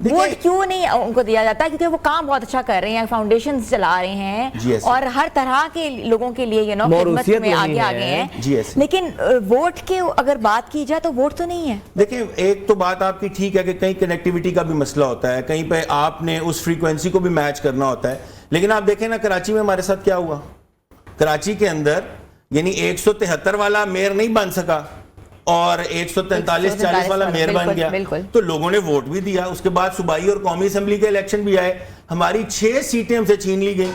Vote کیوں نہیں ان کو دیا جاتا؟ کیونکہ وہ کام بہت اچھا کر رہے ہیں, فاؤنڈیشن چلا رہے ہیں اور ہر طرح کے لوگوں کے لیے خدمت میں آگے ہیں, لیکن ووٹ کے اگر بات کی جائے تو ووٹ تو نہیں ہے. دیکھیں ایک تو بات آپ کی ٹھیک ہے کہ کہیں کنیکٹیوٹی کا بھی مسئلہ ہوتا ہے, کہیں پہ آپ نے اس فریکوینسی کو بھی میچ کرنا ہوتا ہے, لیکن آپ دیکھیں نا کراچی میں ہمارے ساتھ کیا ہوا. کراچی کے اندر یعنی 173 والا میئر نہیں بن سکا اور 143-40 والا میئر بن گیا, تو لوگوں نے ووٹ بھی دیا. اس کے بعد صوبائی اور قومی اسمبلی کے الیکشن بھی آئے, ہماری 6 سیٹیں ہم سے چھین لی گئیں.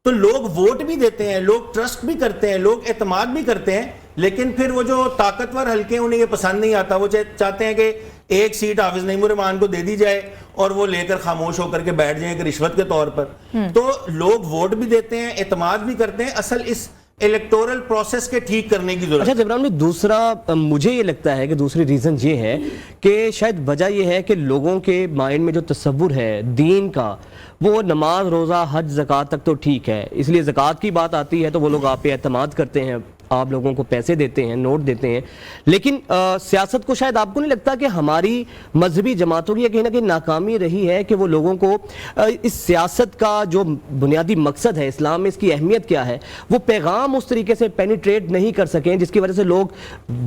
تو لوگ ووٹ بھی دیتے ہیں, لوگ ٹرسٹ بھی کرتے ہیں, لوگ اعتماد بھی کرتے ہیں, لیکن پھر وہ جو طاقتور حلقے انہیں یہ پسند نہیں آتا. وہ چاہتے ہیں کہ ایک سیٹ حافظ نعیم الرحمان کو دے دی جائے اور وہ لے کر خاموش ہو کر کے بیٹھ جائیں کہ رشوت کے طور پر. تو لوگ ووٹ بھی دیتے ہیں, اعتماد بھی کرتے ہیں. اصل اس الیکٹورل پروسیس کے ٹھیک کرنے کی ضرورت ہے. اچھا جبران، دوسرا مجھے یہ لگتا ہے کہ دوسری ریزن یہ ہے کہ شاید وجہ یہ ہے کہ لوگوں کے مائنڈ میں جو تصور ہے دین کا, وہ نماز روزہ حج زکوٰۃ تک تو ٹھیک ہے, اس لیے زکوٰۃ کی بات آتی ہے تو وہ لوگ آپ پہ اعتماد کرتے ہیں, آپ لوگوں کو پیسے دیتے ہیں, نوٹ دیتے ہیں. لیکن سیاست کو شاید آپ کو نہیں لگتا کہ ہماری مذہبی جماعتوں کی کہیں نہ کہیں ناکامی رہی ہے کہ وہ لوگوں کو اس سیاست کا جو بنیادی مقصد ہے, اسلام میں اس کی اہمیت کیا ہے, وہ پیغام اس طریقے سے پینیٹریٹ نہیں کر سکیں, جس کی وجہ سے لوگ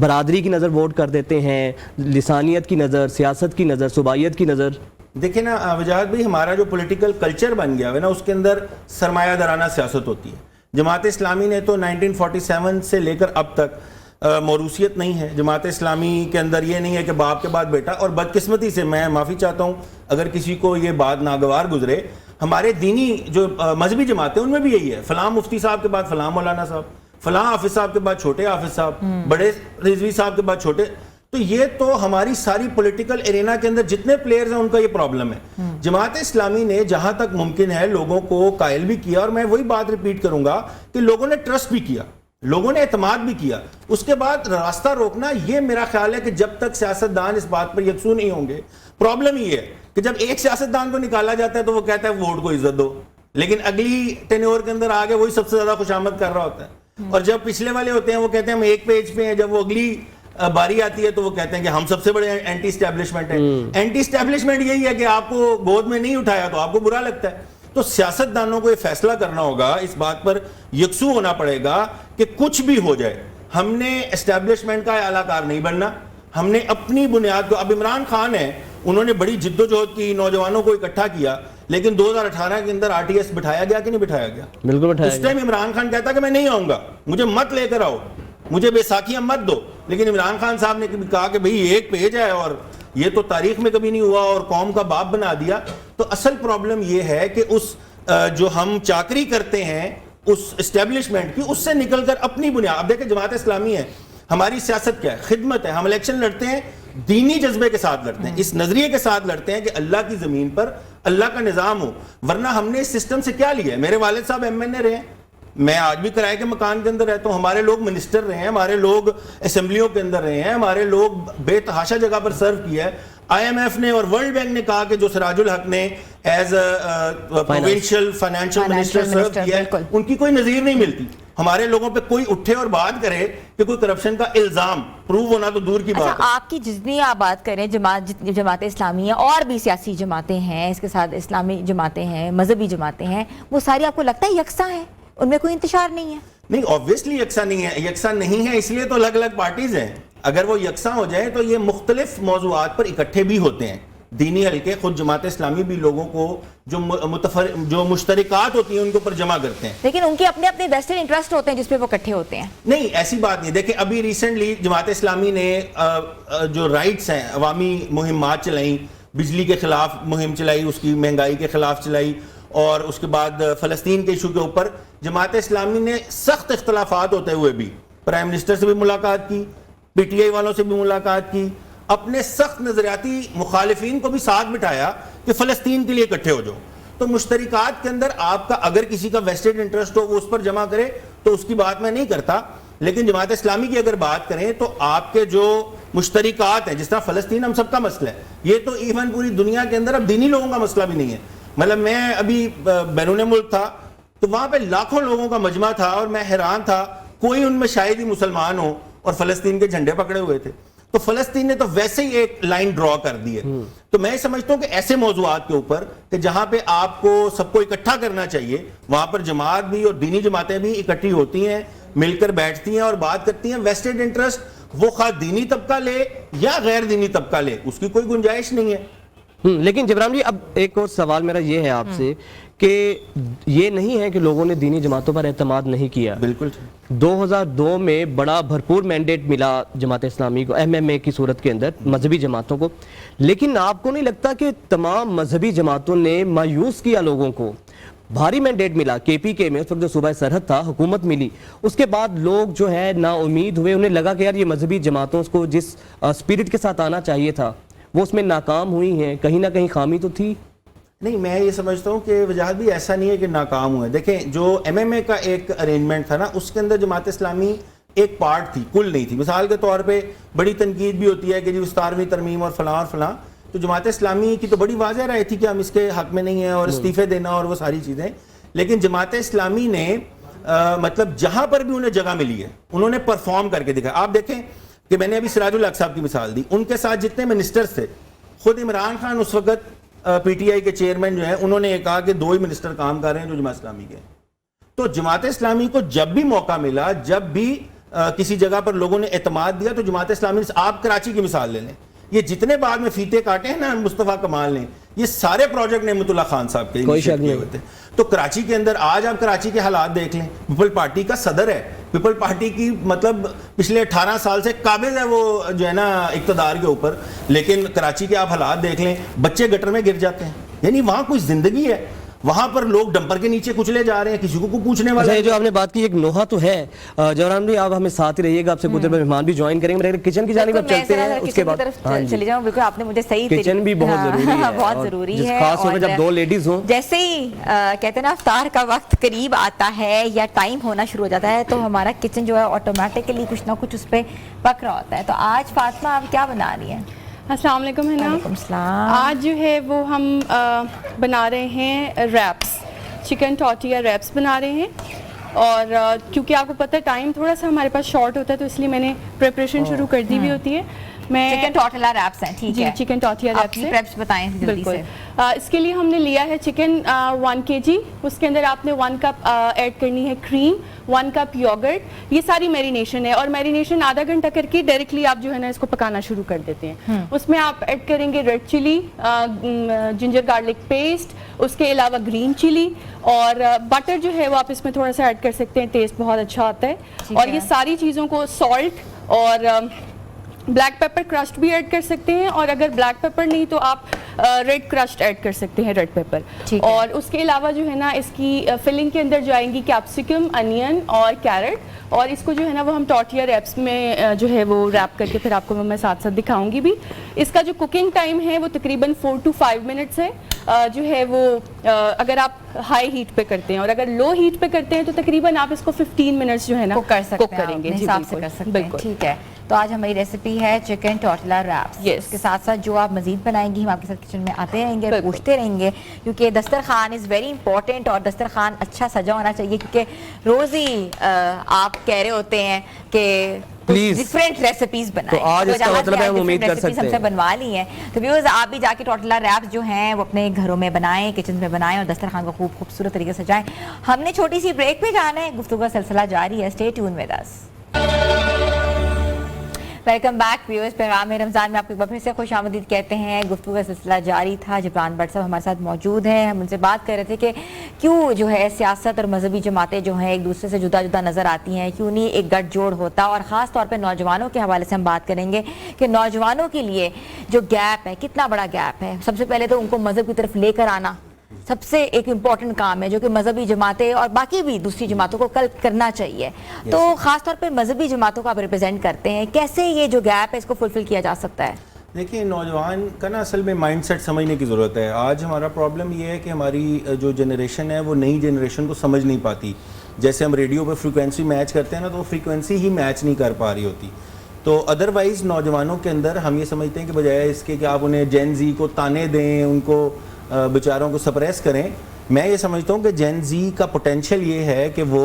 برادری کی نظر ووٹ کر دیتے ہیں, لسانیت کی نظر, سیاست کی نظر, صوبائیت کی نظر. دیکھیں نا وجاہت بھائی, ہمارا جو پولیٹیکل کلچر بن گیا ہے نا, اس کے اندر سرمایہ دارانہ سیاست ہوتی ہے. جماعت اسلامی نے تو 1947 سے لے کر اب تک موروثیت نہیں ہے. جماعت اسلامی کے اندر یہ نہیں ہے کہ باپ کے بعد بیٹا, اور بدقسمتی سے میں معافی چاہتا ہوں اگر کسی کو یہ بات ناگوار گزرے, ہمارے دینی جو مذہبی جماعتیں ان میں بھی یہی ہے, فلاں مفتی صاحب کے بعد فلاں مولانا صاحب, فلاں حافظ صاحب کے بعد چھوٹے حافظ صاحب, بڑے رضوی صاحب کے بعد چھوٹے. تو یہ تو ہماری ساری پولیٹیکل ایرینا کے اندر جتنے پلیئرز ہیں ان کا یہ پرابلم ہے. جماعت اسلامی نے جہاں تک ممکن ہے لوگوں کو قائل بھی کیا, اور میں وہی بات ریپیٹ کروں گا کہ لوگوں نے ٹرسٹ بھی کیا, لوگوں نے اعتماد بھی کیا. اس کے بعد راستہ روکنا, یہ میرا خیال ہے کہ جب تک سیاستدان اس بات پر یکسو نہیں ہوں گے. پرابلم یہ ہے کہ جب ایک سیاستدان کو نکالا جاتا ہے تو وہ کہتا ہے ووٹ کو عزت دو, لیکن اگلی ٹینیور کے اندر آگے وہی سب سے زیادہ خوشامد کر رہا ہوتا ہے. اور جب پچھلے والے ہوتے ہیں وہ کہتے ہیں ہم ایک پیج پہ ہیں, جب وہ اگلی باری آتی ہے تو وہ کہتے ہیں کہ ہم سب سے بڑے اینٹی اسٹیبلشمنٹ ہیں. اینٹی اسٹیبلشمنٹ یہی ہے کہ آپ کو گود میں نہیں اٹھایا تو آپ کو برا لگتا ہے. تو سیاستدانوں کو یہ فیصلہ کرنا ہوگا, اس بات پر یکسو ہونا پڑے گا کہ کچھ بھی ہو جائے ہم نے اسٹیبلشمنٹ کا اعلیٰ کار نہیں بننا. ہم نے اپنی بنیاد کو, اب عمران خان ہے, انہوں نے بڑی جد و جہد کی, نوجوانوں کو اکٹھا کیا, لیکن 2018 کے اندر RTS بٹھایا گیا کہ نہیں بٹھایا گیا؟ بالکل بٹھایا گیا. اس ٹائم عمران خان کہتا کہ میں نہیں آؤں گا, مجھے مت لے کر آؤ, مجھے بیساکھیاں مت دو. لیکن عمران خان صاحب نے کہا کہ بھئی ایک پیج ہے اور یہ تو تاریخ میں کبھی نہیں ہوا, اور قوم کا باپ بنا دیا. تو اصل پرابلم یہ ہے کہ اس جو ہم چاکری کرتے ہیں اس اسٹیبلشمنٹ کی, اس سے نکل کر اپنی بنیاد. اب دیکھیں جماعت اسلامی ہے, ہماری سیاست کیا ہے؟ خدمت ہے. ہم الیکشن لڑتے ہیں دینی جذبے کے ساتھ لڑتے ہیں, اس نظریے کے ساتھ لڑتے ہیں کہ اللہ کی زمین پر اللہ کا نظام ہو. ورنہ ہم نے اس سسٹم سے کیا لیا ہے؟ میرے والد صاحب MNA رہے ہیں, میں آج بھی کرائے کے مکان کے اندر رہتا ہوں, ہمارے لوگ منسٹر رہے ہیں, ہمارے لوگ اسمبلیوں کے اندر رہے ہیں, ہمارے لوگ بے تحاشا جگہ پر سرو کیا ہے. IMF نے اور ورلڈ بینک نے کہا کہ جو سراج الحق نے ایز پروونشل فائنینشل منسٹر سرو کیا ہے, ان کی کوئی نظیر نہیں ملتی. ہمارے لوگوں پہ کوئی اٹھے اور بات کرے کہ کوئی کرپشن کا الزام پروو ہونا تو دور کی بات ہے. آپ کی جتنی آپ بات کریں جماعت اسلامی ہے, اور بھی سیاسی جماعتیں ہیں, اس کے ساتھ اسلامی جماعتیں ہیں, مذہبی جماعتیں ہیں, وہ ساری آپ کو لگتا ہے یکساں ہیں, ان میں کوئی انتشار نہیں ہے؟ نہیں, obviously یکساں نہیں ہے. یکساں نہیں ہے اس لیے تو الگ الگ پارٹیز ہیں. اگر وہ یکساں ہو جائیں تو یہ مختلف موضوعات پر اکٹھے بھی ہوتے ہیں. دینی حلقے, خود جماعت اسلامی بھی لوگوں کو جو مشترکات ہوتی ہیں ان کے اوپر جمع کرتے ہیں, لیکن ان کے اپنے اپنے ویسٹرن انٹرسٹ ہوتے ہیں جس پہ وہ اکٹھے ہوتے ہیں. نہیں, ایسی بات نہیں. دیکھیں ابھی ریسنٹلی جماعت اسلامی نے جو رائٹس ہیں, عوامی مہمات چلائیں, بجلی کے خلاف مہم چلائی, اس کی مہنگائی کے خلاف چلائی, اور اس کے بعد فلسطین کے ایشو کے اوپر جماعت اسلامی نے سخت اختلافات ہوتے ہوئے بھی پرائم منسٹر سے بھی ملاقات کی, PTI والوں سے بھی ملاقات کی, اپنے سخت نظریاتی مخالفین کو بھی ساتھ بٹھایا کہ فلسطین کے لیے اکٹھے ہو جاؤ. تو مشترکات کے اندر آپ کا اگر کسی کا ویسٹڈ انٹرسٹ ہو وہ اس پر جمع کرے تو اس کی بات میں نہیں کرتا, لیکن جماعت اسلامی کی اگر بات کریں تو آپ کے جو مشترکات ہیں, جس طرح فلسطین ہم سب کا مسئلہ ہے, یہ تو ایون پوری دنیا کے اندر اب دینی لوگوں کا مسئلہ بھی نہیں ہے. مطلب میں ابھی بیرون ملک تھا تو وہاں پہ لاکھوں لوگوں کا مجمع تھا, اور میں حیران تھا کوئی ان میں شاید ہی مسلمان ہو اور فلسطین کے جھنڈے پکڑے ہوئے تھے. تو فلسطین نے تو ویسے ہی ایک لائن ڈرا کر دی ہے. تو میں سمجھتا ہوں کہ ایسے موضوعات کے اوپر کہ جہاں پہ آپ کو سب کو اکٹھا کرنا چاہیے, وہاں پر جماعت بھی اور دینی جماعتیں بھی اکٹھی ہوتی ہیں, مل کر بیٹھتی ہیں اور بات کرتی ہیں. ویسٹڈ انٹرسٹ وہ خواہ دینی طبقہ لے یا غیر دینی طبقہ لے, اس کی کوئی گنجائش نہیں ہے. لیکن جبران جی, اب ایک اور سوال میرا یہ ہے آپ سے کہ یہ نہیں ہے کہ لوگوں نے دینی جماعتوں پر اعتماد نہیں کیا. بالکل 2002 میں بڑا بھرپور مینڈیٹ ملا جماعت اسلامی کو, MMA کی صورت کے اندر مذہبی جماعتوں کو, لیکن آپ کو نہیں لگتا کہ تمام مذہبی جماعتوں نے مایوس کیا لوگوں کو؟ بھاری مینڈیٹ ملا KPK میں, اس وقت جو صوبہ سرحد تھا, حکومت ملی, اس کے بعد لوگ جو ہے نا امید ہوئے, انہیں لگا کہ یار یہ مذہبی جماعتوں کو جس اسپرٹ کے ساتھ آنا چاہیے تھا وہ اس میں ناکام ہوئی ہیں, کہیں نہ کہیں خامی تو تھی. نہیں, میں یہ سمجھتا ہوں کہ وجاہت بھی ایسا نہیں ہے کہ ناکام ہوئے. دیکھیں جو MMA کا ایک ارینجمنٹ تھا نا, اس کے اندر جماعت اسلامی ایک پارٹ تھی, کل نہیں تھی. مثال کے طور پہ بڑی تنقید بھی ہوتی ہے کہ جی 17ویں ترمیم اور فلاں اور فلاں, تو جماعت اسلامی کی تو بڑی واضح رائے تھی کہ ہم اس کے حق میں نہیں ہیں اور استعفے دینا اور وہ ساری چیزیں. لیکن جماعت اسلامی نے مطلب جہاں پر بھی انہیں جگہ ملی ہے انہوں نے پرفارم کر کے دکھایا. آپ دیکھیں کہ میں نے ابھی سراج الحق صاحب کی مثال دی, ان کے ساتھ جتنے منسٹرز تھے, خود عمران خان اس وقت PTI کے چیئرمین جو ہیں, انہوں نے یہ کہا کہ 2 ہی منسٹر کام کر رہے ہیں جو جماعت اسلامی کے. تو جماعت اسلامی کو جب بھی موقع ملا, جب بھی کسی جگہ پر لوگوں نے اعتماد دیا, تو جماعت اسلامی نے, آپ کراچی کی مثال لے لیں, یہ جتنے بعد میں فیتے کاٹے ہیں نا مصطفیٰ کمال نے, یہ سارے پروجیکٹ نعمت اللہ خان صاحب کے انیشیٹ ہوئے تھے. تو کراچی کے اندر آج آپ کراچی کے حالات دیکھ لیں, پیپل پارٹی کا صدر ہے, پیپل پارٹی کی مطلب پچھلے 18 سال سے قابض ہے وہ جو ہے نا اقتدار کے اوپر, لیکن کراچی کے آپ حالات دیکھ لیں, بچے گٹر میں گر جاتے ہیں. یعنی وہاں کوئی زندگی ہے, وہاں پر لوگ ڈمپر کے نیچے کچلے جا رہے ہیں, کسی کو پوچھنے والا ہے. جو آپ نے بات کی ایک نوحہ تو ہے. جوران بھی آپ ہمیں ساتھ ہی رہیے گا, آپ سے کچھ دیر میں مہمان بھی جوائن کریں گے. کچن کی جانب اب چلتے ہیں, اس کے بعد چلی جاؤں, بالکل آپ نے مجھے صحیح, کچن بھی بہت ضروری ہے, بہت ضروری ہے, خاص طور پہ جب 2 لیڈیز ہوں. جیسے ہی کہتے ہیں نا افطار کا وقت قریب آتا ہے یا ٹائم ہونا شروع ہو جاتا ہے, تو ہمارا کچن جو ہے آٹومیٹکلی کچھ نہ کچھ اس پہ پک رہا ہوتا ہے. تو آج فاطمہ آپ کیا بنا رہی ہیں؟ السلام علیکم. ہے نا, آج جو ہے وہ ہم بنا رہے ہیں ریپس, چکن ٹورٹیا ریپس بنا رہے ہیں. اور کیونکہ آپ کو پتہ ہے ٹائم تھوڑا سا ہمارے پاس شارٹ ہوتا ہے, تو اس لیے میں نے پریپریشن شروع کر دی بھی ہوتی ہے. میں چکن ٹورٹیا ریپس ہیں, ٹھیک ہے, چکن ٹورٹیا ریپس ہیں, ریپس بتائیں جلدی سے. اس کے لیے ہم نے لیا ہے چکن 1 kg, اس کے اندر آپ نے 1 کپ ایڈ کرنی ہے کریم, 1 کپ یوگرٹ. یہ ساری میرینیشن ہے, اور میرینیشن آدھا گھنٹہ کر کے ڈائریکٹلی آپ جو ہے نا اس کو پکانا شروع کر دیتے ہیں. اس میں آپ ایڈ کریں گے red chilli, ginger garlic paste, اس کے علاوہ گرین چلی, اور بٹر جو ہے وہ آپ اس میں تھوڑا سا ایڈ کر سکتے ہیں, ٹیسٹ بہت اچھا آتا ہے. اور یہ ساری چیزوں کو, سالٹ اور بلیک پیپر کرسٹ بھی ایڈ کر سکتے ہیں, اور اگر بلیک پیپر نہیں تو آپ ریڈ کرسٹ ایڈ کر سکتے ہیں, ریڈ پیپر. اور اس کے علاوہ جو ہے نا اس کی فلنگ کے اندر جائیں گی کیپسیکم, انین اور کیرٹ, اور اس کو جو ہے نا وہ ہم ٹورٹیا ریپس میں جو ہے وہ ریپ کر کے پھر آپ کو میں ساتھ ساتھ دکھاؤں گی بھی. اس کا جو کوکنگ ٹائم ہے وہ تقریباً 4 to 5 منٹس ہے. جو ہے وہ اگر آپ ہائی ہیٹ پہ کرتے ہیں, اور اگر لو ہیٹ پہ کرتے ہیں تو تقریباً آپ اس کو 15 منٹس جو ہے نا کوک کریں گے. حساب سے کر سکتے ہیں, ٹھیک ہے. تو آج ہماری ریسیپی ہے چکن ٹورٹیا ریپس. اس کے ساتھ ساتھ جو آپ مزید بنائیں گی ہم آپ کے ساتھ کچن میں آتے رہیں گے, پوچھتے رہیں گے, کیونکہ دسترخوان از ویری امپورٹنٹ, اور دسترخوان اچھا سجا ہونا چاہیے, کیونکہ روز ہی آپ کہہ رہے ہوتے ہیں کہ ڈیفرنٹ ریسیپیز بنائیں. تو آج اس کا مطلب ہے ہم امید کر سکتے ہیں ہم سے بنوا لی ہیں. تو ویورز آپ بھی جا کے ٹورٹیا ریپس جو ہیں وہ اپنے گھروں میں بنائیں, کچن میں بنائیں, اور دسترخوان کو خوب خوبصورت طریقے سے سجائیں. ہم نے چھوٹی سی بریک پہ جانا ہے, گفتگو کا سلسلہ جاری ہے, stay tune with us. Welcome back viewers, پیغام رمضان میں آپ کو ایک بار پھر سے خوش آمدید کہتے ہیں. گفتگو کا سلسلہ جاری تھا. جبران بٹ صاحب ہمارے ساتھ موجود ہیں. ہم ان سے بات کر رہے تھے کہ کیوں جو ہے سیاست اور مذہبی جماعتیں جو ہیں ایک دوسرے سے جدا جدا نظر آتی ہیں, کیوں نہیں ایک گٹھ جوڑ ہوتا. اور خاص طور پہ نوجوانوں کے حوالے سے ہم بات کریں گے کہ نوجوانوں کے لیے جو گیپ ہے, کتنا بڑا گیپ ہے. سب سے پہلے تو ان کو مذہب کی طرف لے کر آنا سب سے ایک امپورٹنٹ کام ہے, جو کہ مذہبی جماعتیں اور باقی بھی دوسری جماعتوں کو کل کرنا چاہیے. تو خاص طور پہ مذہبی جماعتوں کو آپ ریپرزینٹ کرتے ہیں, کیسے یہ جو گیپ ہے اس کو فلفل کیا جا سکتا ہے؟ دیکھیں, نوجوان کا نا اصل میں مائنڈ سیٹ سمجھنے کی ضرورت ہے. آج ہمارا پرابلم یہ ہے کہ ہماری جو جنریشن ہے وہ نئی جنریشن کو سمجھ نہیں پاتی. جیسے ہم ریڈیو پہ فریکوینسی میچ کرتے ہیں نا, تو وہ فریکوینسی ہی میچ نہیں کر پا رہی ہوتی. تو ادروائز نوجوانوں کے اندر ہم یہ سمجھتے ہیں کہ بجائے اس کے کہ آپ انہیں جین زی کو تانے دیں, ان کو بیچاروں کو سپریس کریں, میں یہ سمجھتا ہوں کہ جین زی کا پوٹینشیل یہ ہے کہ وہ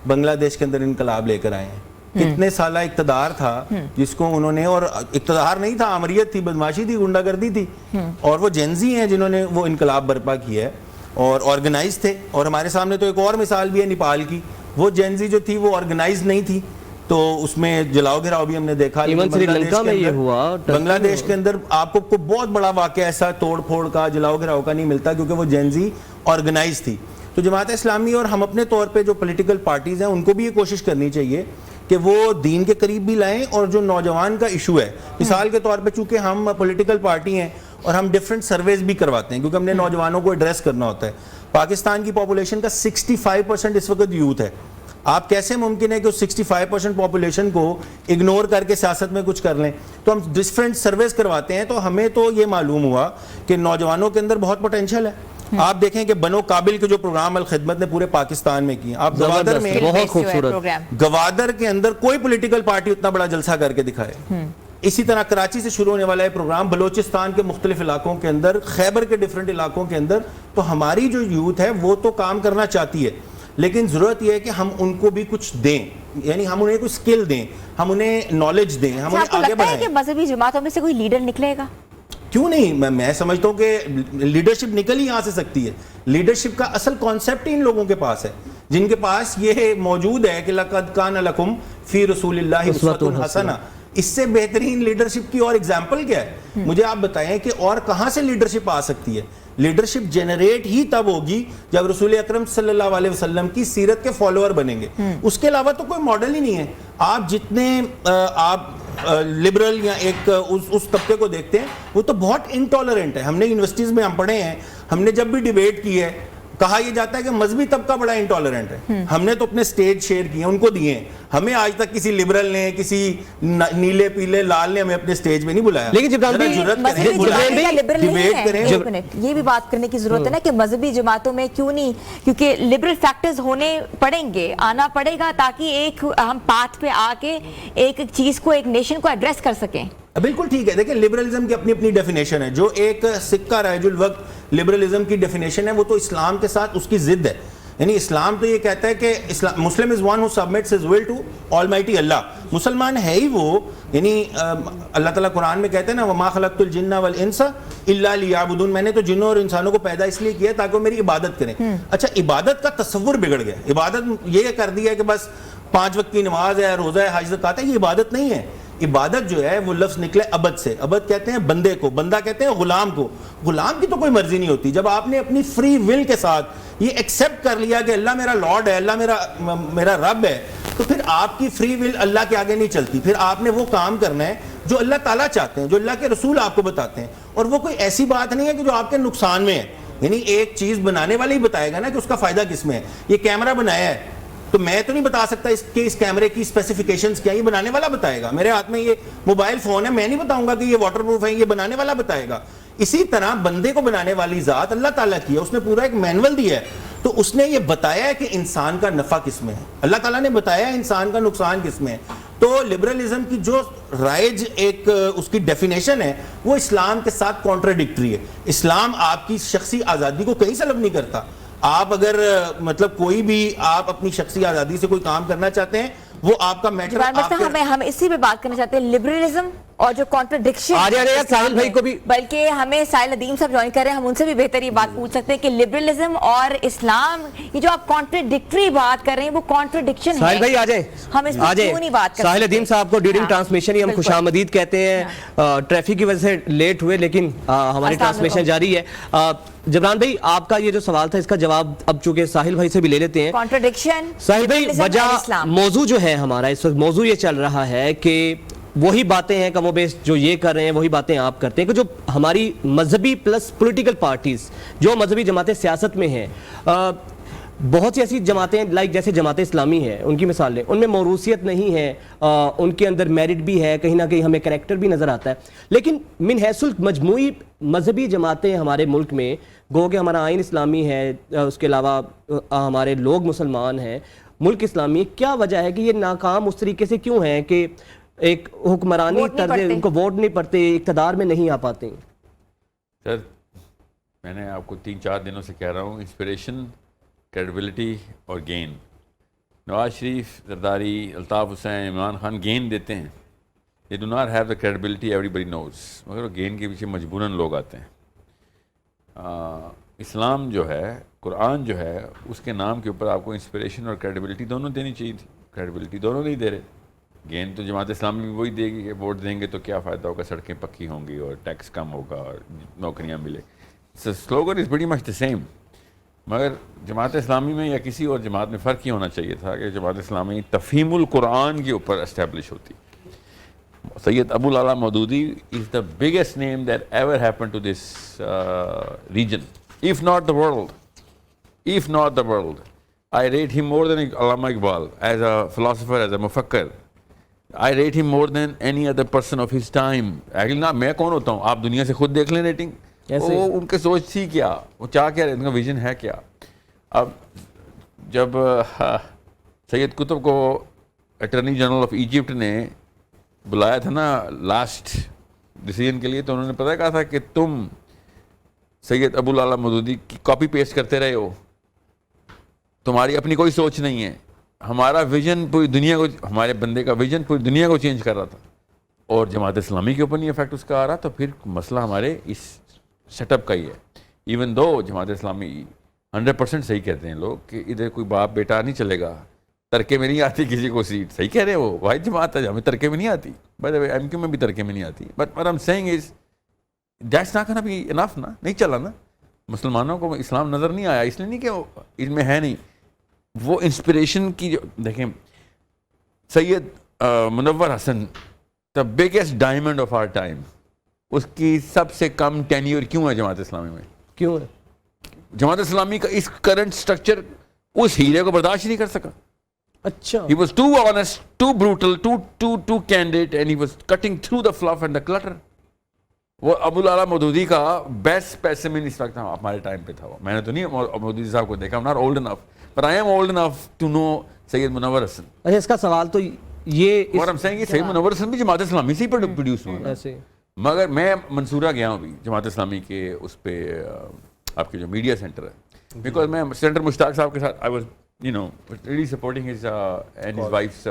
بنگلہ دیش کے اندر انقلاب لے کر آئے ہیں. کتنے سالہ اقتدار تھا جس کو انہوں نے, اور اقتدار نہیں تھا, آمریت تھی, بدماشی تھی, غنڈہ گردی تھی, اور وہ جینزی ہیں جنہوں نے وہ انقلاب برپا کیا ہے اور آرگنائز تھے. اور ہمارے سامنے تو ایک اور مثال بھی ہے نیپال کی, وہ جینزی جو تھی وہ آرگنائز نہیں تھی, تو اس میں جلاؤ گھراؤ بھی ہم نے دیکھا. بنگلہ دیش کے اندر آپ کو بہت بڑا واقعہ ایسا توڑ پھوڑ کا, جلاؤ گھراؤ کا نہیں ملتا, کیونکہ وہ جینزی آرگنائز تھی. تو جماعت اسلامی اور ہم اپنے طور پہ جو پولیٹیکل پارٹیز ہیں ان کو بھی یہ کوشش کرنی چاہیے کہ وہ دین کے قریب بھی لائیں, اور جو نوجوان کا ایشو ہے, مثال کے طور پہ چونکہ ہم پولیٹیکل پارٹی ہیں اور ہم ڈیفرنٹ سرویز بھی کرواتے ہیں کیونکہ ہم نے نوجوانوں کو ایڈریس کرنا ہوتا ہے. پاکستان کی پاپولیشن کا 65% اس وقت یوتھ ہے. آپ کیسے ممکن ہے کہ اس 65% پاپولیشن کو اگنور کر کے سیاست میں کچھ کر لیں؟ تو ہم ڈفرینٹ سرویز کرواتے ہیں, تو ہمیں تو یہ معلوم ہوا کہ نوجوانوں کے اندر بہت پوٹینشیل ہے. آپ دیکھیں کہ بنو قابل کے جو پروگرام الخدمت نے پورے پاکستان میں کیے, آپ گوادر میں, بہت خوبصورت, گوادر کے اندر کوئی پولیٹیکل پارٹی اتنا بڑا جلسہ کر کے دکھائے. اسی طرح کراچی سے شروع ہونے والا ہے پروگرام بلوچستان کے مختلف علاقوں کے اندر, خیبر کے ڈیفرنٹ علاقوں کے اندر. تو ہماری جو یوتھ ہے وہ تو کام کرنا چاہتی ہے, لیکن ضرورت یہ ہے کہ ہم ان کو بھی کچھ دیں, یعنی ہم انہیں کوئی سکل دیں, ہم انہیں نالج دیں, ہم انہیں آگے بڑھائیں. کہ مذہبی جماعتوں میں سے کوئی لیڈر نکلے گا؟ کیوں نہیں, میں سمجھتا ہوں کہ لیڈرشپ نکل ہی یہاں سے سکتی ہے. لیڈرشپ کا اصل کانسیپٹ ہی ان لوگوں کے پاس ہے جن کے پاس یہ موجود ہے کہ لَقَدْ كَانَ لَكُمْ فِي رَسُولِ اللَّهِ أُسْوَةٌ حَسَنَةٌ. اس سے بہترین لیڈرشپ کی اور ایگزامپل کیا ہے؟ مجھے آپ بتائیں کہ اور کہاں سے لیڈرشپ آ سکتی ہے؟ لیڈرشپ جنریٹ ہی تب ہوگی جب رسول اکرم صلی اللہ علیہ وسلم کی سیرت کے فالوور بنیں گے. اس کے علاوہ تو کوئی ماڈل ہی نہیں ہے. آپ جتنے آپ لبرل یا ایک اس طبقے کو دیکھتے ہیں وہ تو بہت انٹالرنٹ ہے. ہم نے یونیورسٹیز میں ہم پڑھے ہیں, ہم نے جب بھی ڈیبیٹ کی ہے کہا یہ جاتا ہے کہ مذہبی طبقہ بڑا انٹالرنٹ ہے. ہم نے تو اپنے سٹیج شیئر کیے, ان کو دیے ہیں. ہمیں آج تک کسی لبرل نے, کسی نیلے پیلے لال نے ہمیں اپنے سٹیج میں نہیں بلایا. لیکن یہ بھی بات کرنے کی ضرورت ہے نا کہ مذہبی جماعتوں میں کیوں نہیں, کیونکہ لبرل فیکٹرز ہونے پڑیں گے, آنا پڑے گا, تاکہ ایک ہم پاتھ پہ آ کے ایک چیز کو, ایک نیشن کو ایڈریس کر سکیں. بالکل ٹھیک ہے. دیکھیں لبرلزم کی اپنی اپنی ڈیفینیشن ہے. جو ایک سکہ رائج الوقت لبرلزم کی ڈیفینیشن ہے وہ تو اسلام کے ساتھ اس کی ضد ہے. یعنی اسلام تو یہ کہتا ہے کہ Muslim is one who submits his will to almighty Allah. مسلمان ہے ہی وہ, یعنی اللہ تعالیٰ قرآن میں کہتے ہیں نا وما خلقت الجن والانس الا لیعبدون, میں نے تو جنوں اور انسانوں کو پیدا اس لیے کیا تاکہ وہ میری عبادت کریں. اچھا, عبادت کا تصور بگڑ گیا. عبادت یہ کر دیا ہے کہ بس 5 وقت کی نماز ہے, روزہ ہے, حج زکات ہے. یہ عبادت نہیں ہے. عبادت جو ہے وہ لفظ نکلے عبد سے. عبد کہتے ہیں بندے کو, بندہ کہتے ہیں غلام کو. غلام کی تو کوئی مرضی نہیں ہوتی. جب آپ نے اپنی فری ول کے ساتھ یہ ایکسیپٹ کر لیا کہ اللہ میرا لارڈ ہے, اللہ میرا رب ہے, تو پھر آپ کی فری ول اللہ کے آگے نہیں چلتی. پھر آپ نے وہ کام کرنا ہے جو اللہ تعالیٰ چاہتے ہیں, جو اللہ کے رسول آپ کو بتاتے ہیں. اور وہ کوئی ایسی بات نہیں ہے کہ جو آپ کے نقصان میں ہے. یعنی ایک چیز بنانے والا ہی بتائے گا نا کہ اس کا فائدہ کس میں ہے. یہ کیمرہ بنایا ہے تو میں تو نہیں بتا سکتا اس کیمرے کی اسپیسیفیکیشنز کیا, یہ بنانے والا بتائے گا. میرے ہاتھ میں یہ موبائل فون ہے, میں نہیں بتاؤں گا کہ یہ واٹر پروف ہے, یہ بنانے والا بتائے گا. اسی طرح بندے کو بنانے والی ذات اللہ تعالیٰ کی ہے. اس نے پورا ایک مینول دیا ہے, تو اس نے یہ بتایا ہے کہ انسان کا نفع کس میں ہے. اللہ تعالیٰ نے بتایا ہے انسان کا نقصان کس میں ہے. تو لبرلزم کی جو رائج ایک اس کی ڈیفینیشن ہے وہ اسلام کے ساتھ کانٹراڈکٹری ہے. اسلام آپ کی شخصی آزادی کو کہیں سلب نہیں کرتا. آپ اگر مطلب کوئی بھی آپ اپنی شخصی آزادی سے کوئی کام کرنا چاہتے ہیں وہ آپ کا میٹر. ہم اسی پہ بات کرنا چاہتے ہیں, لبرلزم اور جو کانٹرڈکشن. ساحل بھائی کو بھی, بلکہ ہمیں ساحل ندیم صاحب جوائن کر رہے ہیں, ہم ان سے بھی بہتر یہ بات پوچھ سکتے ہیں کہ لبرلزم اور اسلام, یہ جو آپ کانٹرڈکٹری بات کر ررہے ہیں وہ کانٹرڈکشن ہے. ساحل بھائی آ جائیں, ہم اس پہ کیوں نہیں بات کر ساحل ندیم صاحب کو ڈیورنگ ٹرانسمیشن ہی ہم خوش آمدید کہتے ہیں. ٹریفک کی وجہ سے لیٹ ہوئے, لیکن ہماری ٹرانسمیشن جاری ہے. جبران بھائی, آپ کا یہ جو سوال تھا اس کا جواب اب چونکہ ساحل بھائی سے بھی لے لیتے ہیں. کانٹرڈکشن, ساحل بھائی, وجہ موضوع جو ہے ہمارا اس وقت, موضوع یہ چل رہا ہے کہ وہی باتیں ہیں کم و بیش جو یہ کر رہے ہیں وہی باتیں آپ کرتے ہیں, کہ جو ہماری مذہبی پلس پولیٹیکل پارٹیز, جو مذہبی جماعتیں سیاست میں ہیں, بہت سی ایسی جماعتیں لائک جیسے جماعت اسلامی ہے, ان کی مثال لیں, ان میں موروثیت نہیں ہے, ان کے اندر میرٹ بھی ہے, کہیں نہ کہیں ہمیں کریکٹر بھی نظر آتا ہے. لیکن من حیث مجموعی مذہبی جماعتیں ہمارے ملک میں, گو کہ ہمارا آئین اسلامی ہے, اس کے علاوہ ہمارے لوگ مسلمان ہیں, ملک اسلامی, کیا وجہ ہے کہ یہ ناکام اس طریقے سے کیوں ہیں کہ ایک حکمرانی طرز ان کو ووٹ نہیں پڑتے, اقتدار میں نہیں آ پاتے؟ سر, میں نے آپ کو 3-4 دنوں سے کہہ رہا ہوں, انسپریشن, کریڈیبلٹی اور گین, نواز شریف, زرداری, الطاف حسین, عمران خان گین دیتے ہیں, they do not have the credibility everybody knows, مگر وہ گین کے پیچھے مجبوراً لوگ آتے ہیں. اسلام جو ہے, قرآن جو ہے, اس کے نام کے اوپر آپ کو انسپریشن اور کریڈیبلٹی دونوں دینی چاہیے تھی. کریڈیبلٹی دونوں نہیں دے رہے. گین تو جماعت اسلامی بھی وہی دے گی کہ ووٹ دیں گے تو کیا فائدہ ہوگا, سڑکیں پکی ہوں گی اور ٹیکس کم ہوگا اور نوکریاں ملے. Slogan is pretty much the same. مگر جماعت اسلامی میں یا کسی اور جماعت میں فرق یہ ہونا چاہیے تھا کہ جماعت اسلامی تفہیم القرآن کے اوپر اسٹیبلش ہوتی. سید ابو العلا Maududi is the biggest name that ever happened to this region, if not the world. If not the world. I rate him more than Allama Iqbal as a philosopher, as a mufakkir. I rate him more than any other person of his time. Actually نا, میں کون ہوتا ہوں, آپ دنیا سے خود دیکھ لیں ریٹنگ. وہ ان کے سوچ تھی کیا, وہ چاہ کیا رہے, ان کا ویژن ہے کیا. اب جب سید قطب کو اٹارنی جنرل آف ایجپٹ نے بلایا تھا نا لاسٹ ڈیسیجن کے لیے, تو انہوں نے پتہ کہا تھا کہ تم سید ابو العلا مودودی کی کاپی پیسٹ کرتے رہے ہو, تمہاری اپنی کوئی سوچ نہیں ہے. ہمارا ویژن پوری دنیا کو, ہمارے بندے کا ویژن پوری دنیا کو چینج کر رہا تھا, اور جماعت اسلامی کے اوپر نہیں افیکٹ اس کا آ رہا, تو پھر مسئلہ ہمارے اس سیٹ اپ کا ہی ہے. ایون دو جماعت اسلامی 100% صحیح کہتے ہیں لوگ کہ ادھر کوئی باپ بیٹا نہیں چلے گا, ترکے میں نہیں آتی کسی کو سیٹ. صحیح کہہ رہے ہیں, وہ واحد جماعت ہے ہمیں ترکے میں نہیں آتی. ایم کیو میں بھی ترکے میں نہیں آتی. But what I'm saying is that's not gonna be enough نا, نہیں چلا نا. مسلمانوں کو اسلام نظر نہیں آیا, اس لیے نہیں کہ اس میں ہے نہیں. وہ انسپریشن کی جو دیکھیں, Syed Munawar Hasan the biggest diamond of our time, اس کی سب سے کم ٹینیور کیوں ہے جماعت اسلامی میں؟ کیوں ہے؟ جماعت اسلامی کا اس کرنٹ سٹرکچر اس ہیرے کو برداشت نہیں کر سکا. اچھا, he was too honest, too brutal, too candid, and he was cutting through the fluff and the clutter. وہ ابو العلا مودودی کا بیسٹ اسپیسیمن اس وقت ہمارے ٹائم پہ تھا. میں نے تو نہیں مودودی صاحب کو دیکھا, I'm not old enough, but I am old enough to know سید منور حسن. اچھا, اس کا سوال تو یہ اور ہم سہیں گے سید منور حسن بھی جماعت اسلامی سے ہی پروڈیوس ہوئے ایسے. مگر میں منصورہ گیا ہوں ابھی جماعت اسلامی کے اس پہ آپ کے جو میڈیا سینٹر ہے, بیکاز میں سینٹر مشتاق صاحب کے ساتھ I was really supporting his and his wife's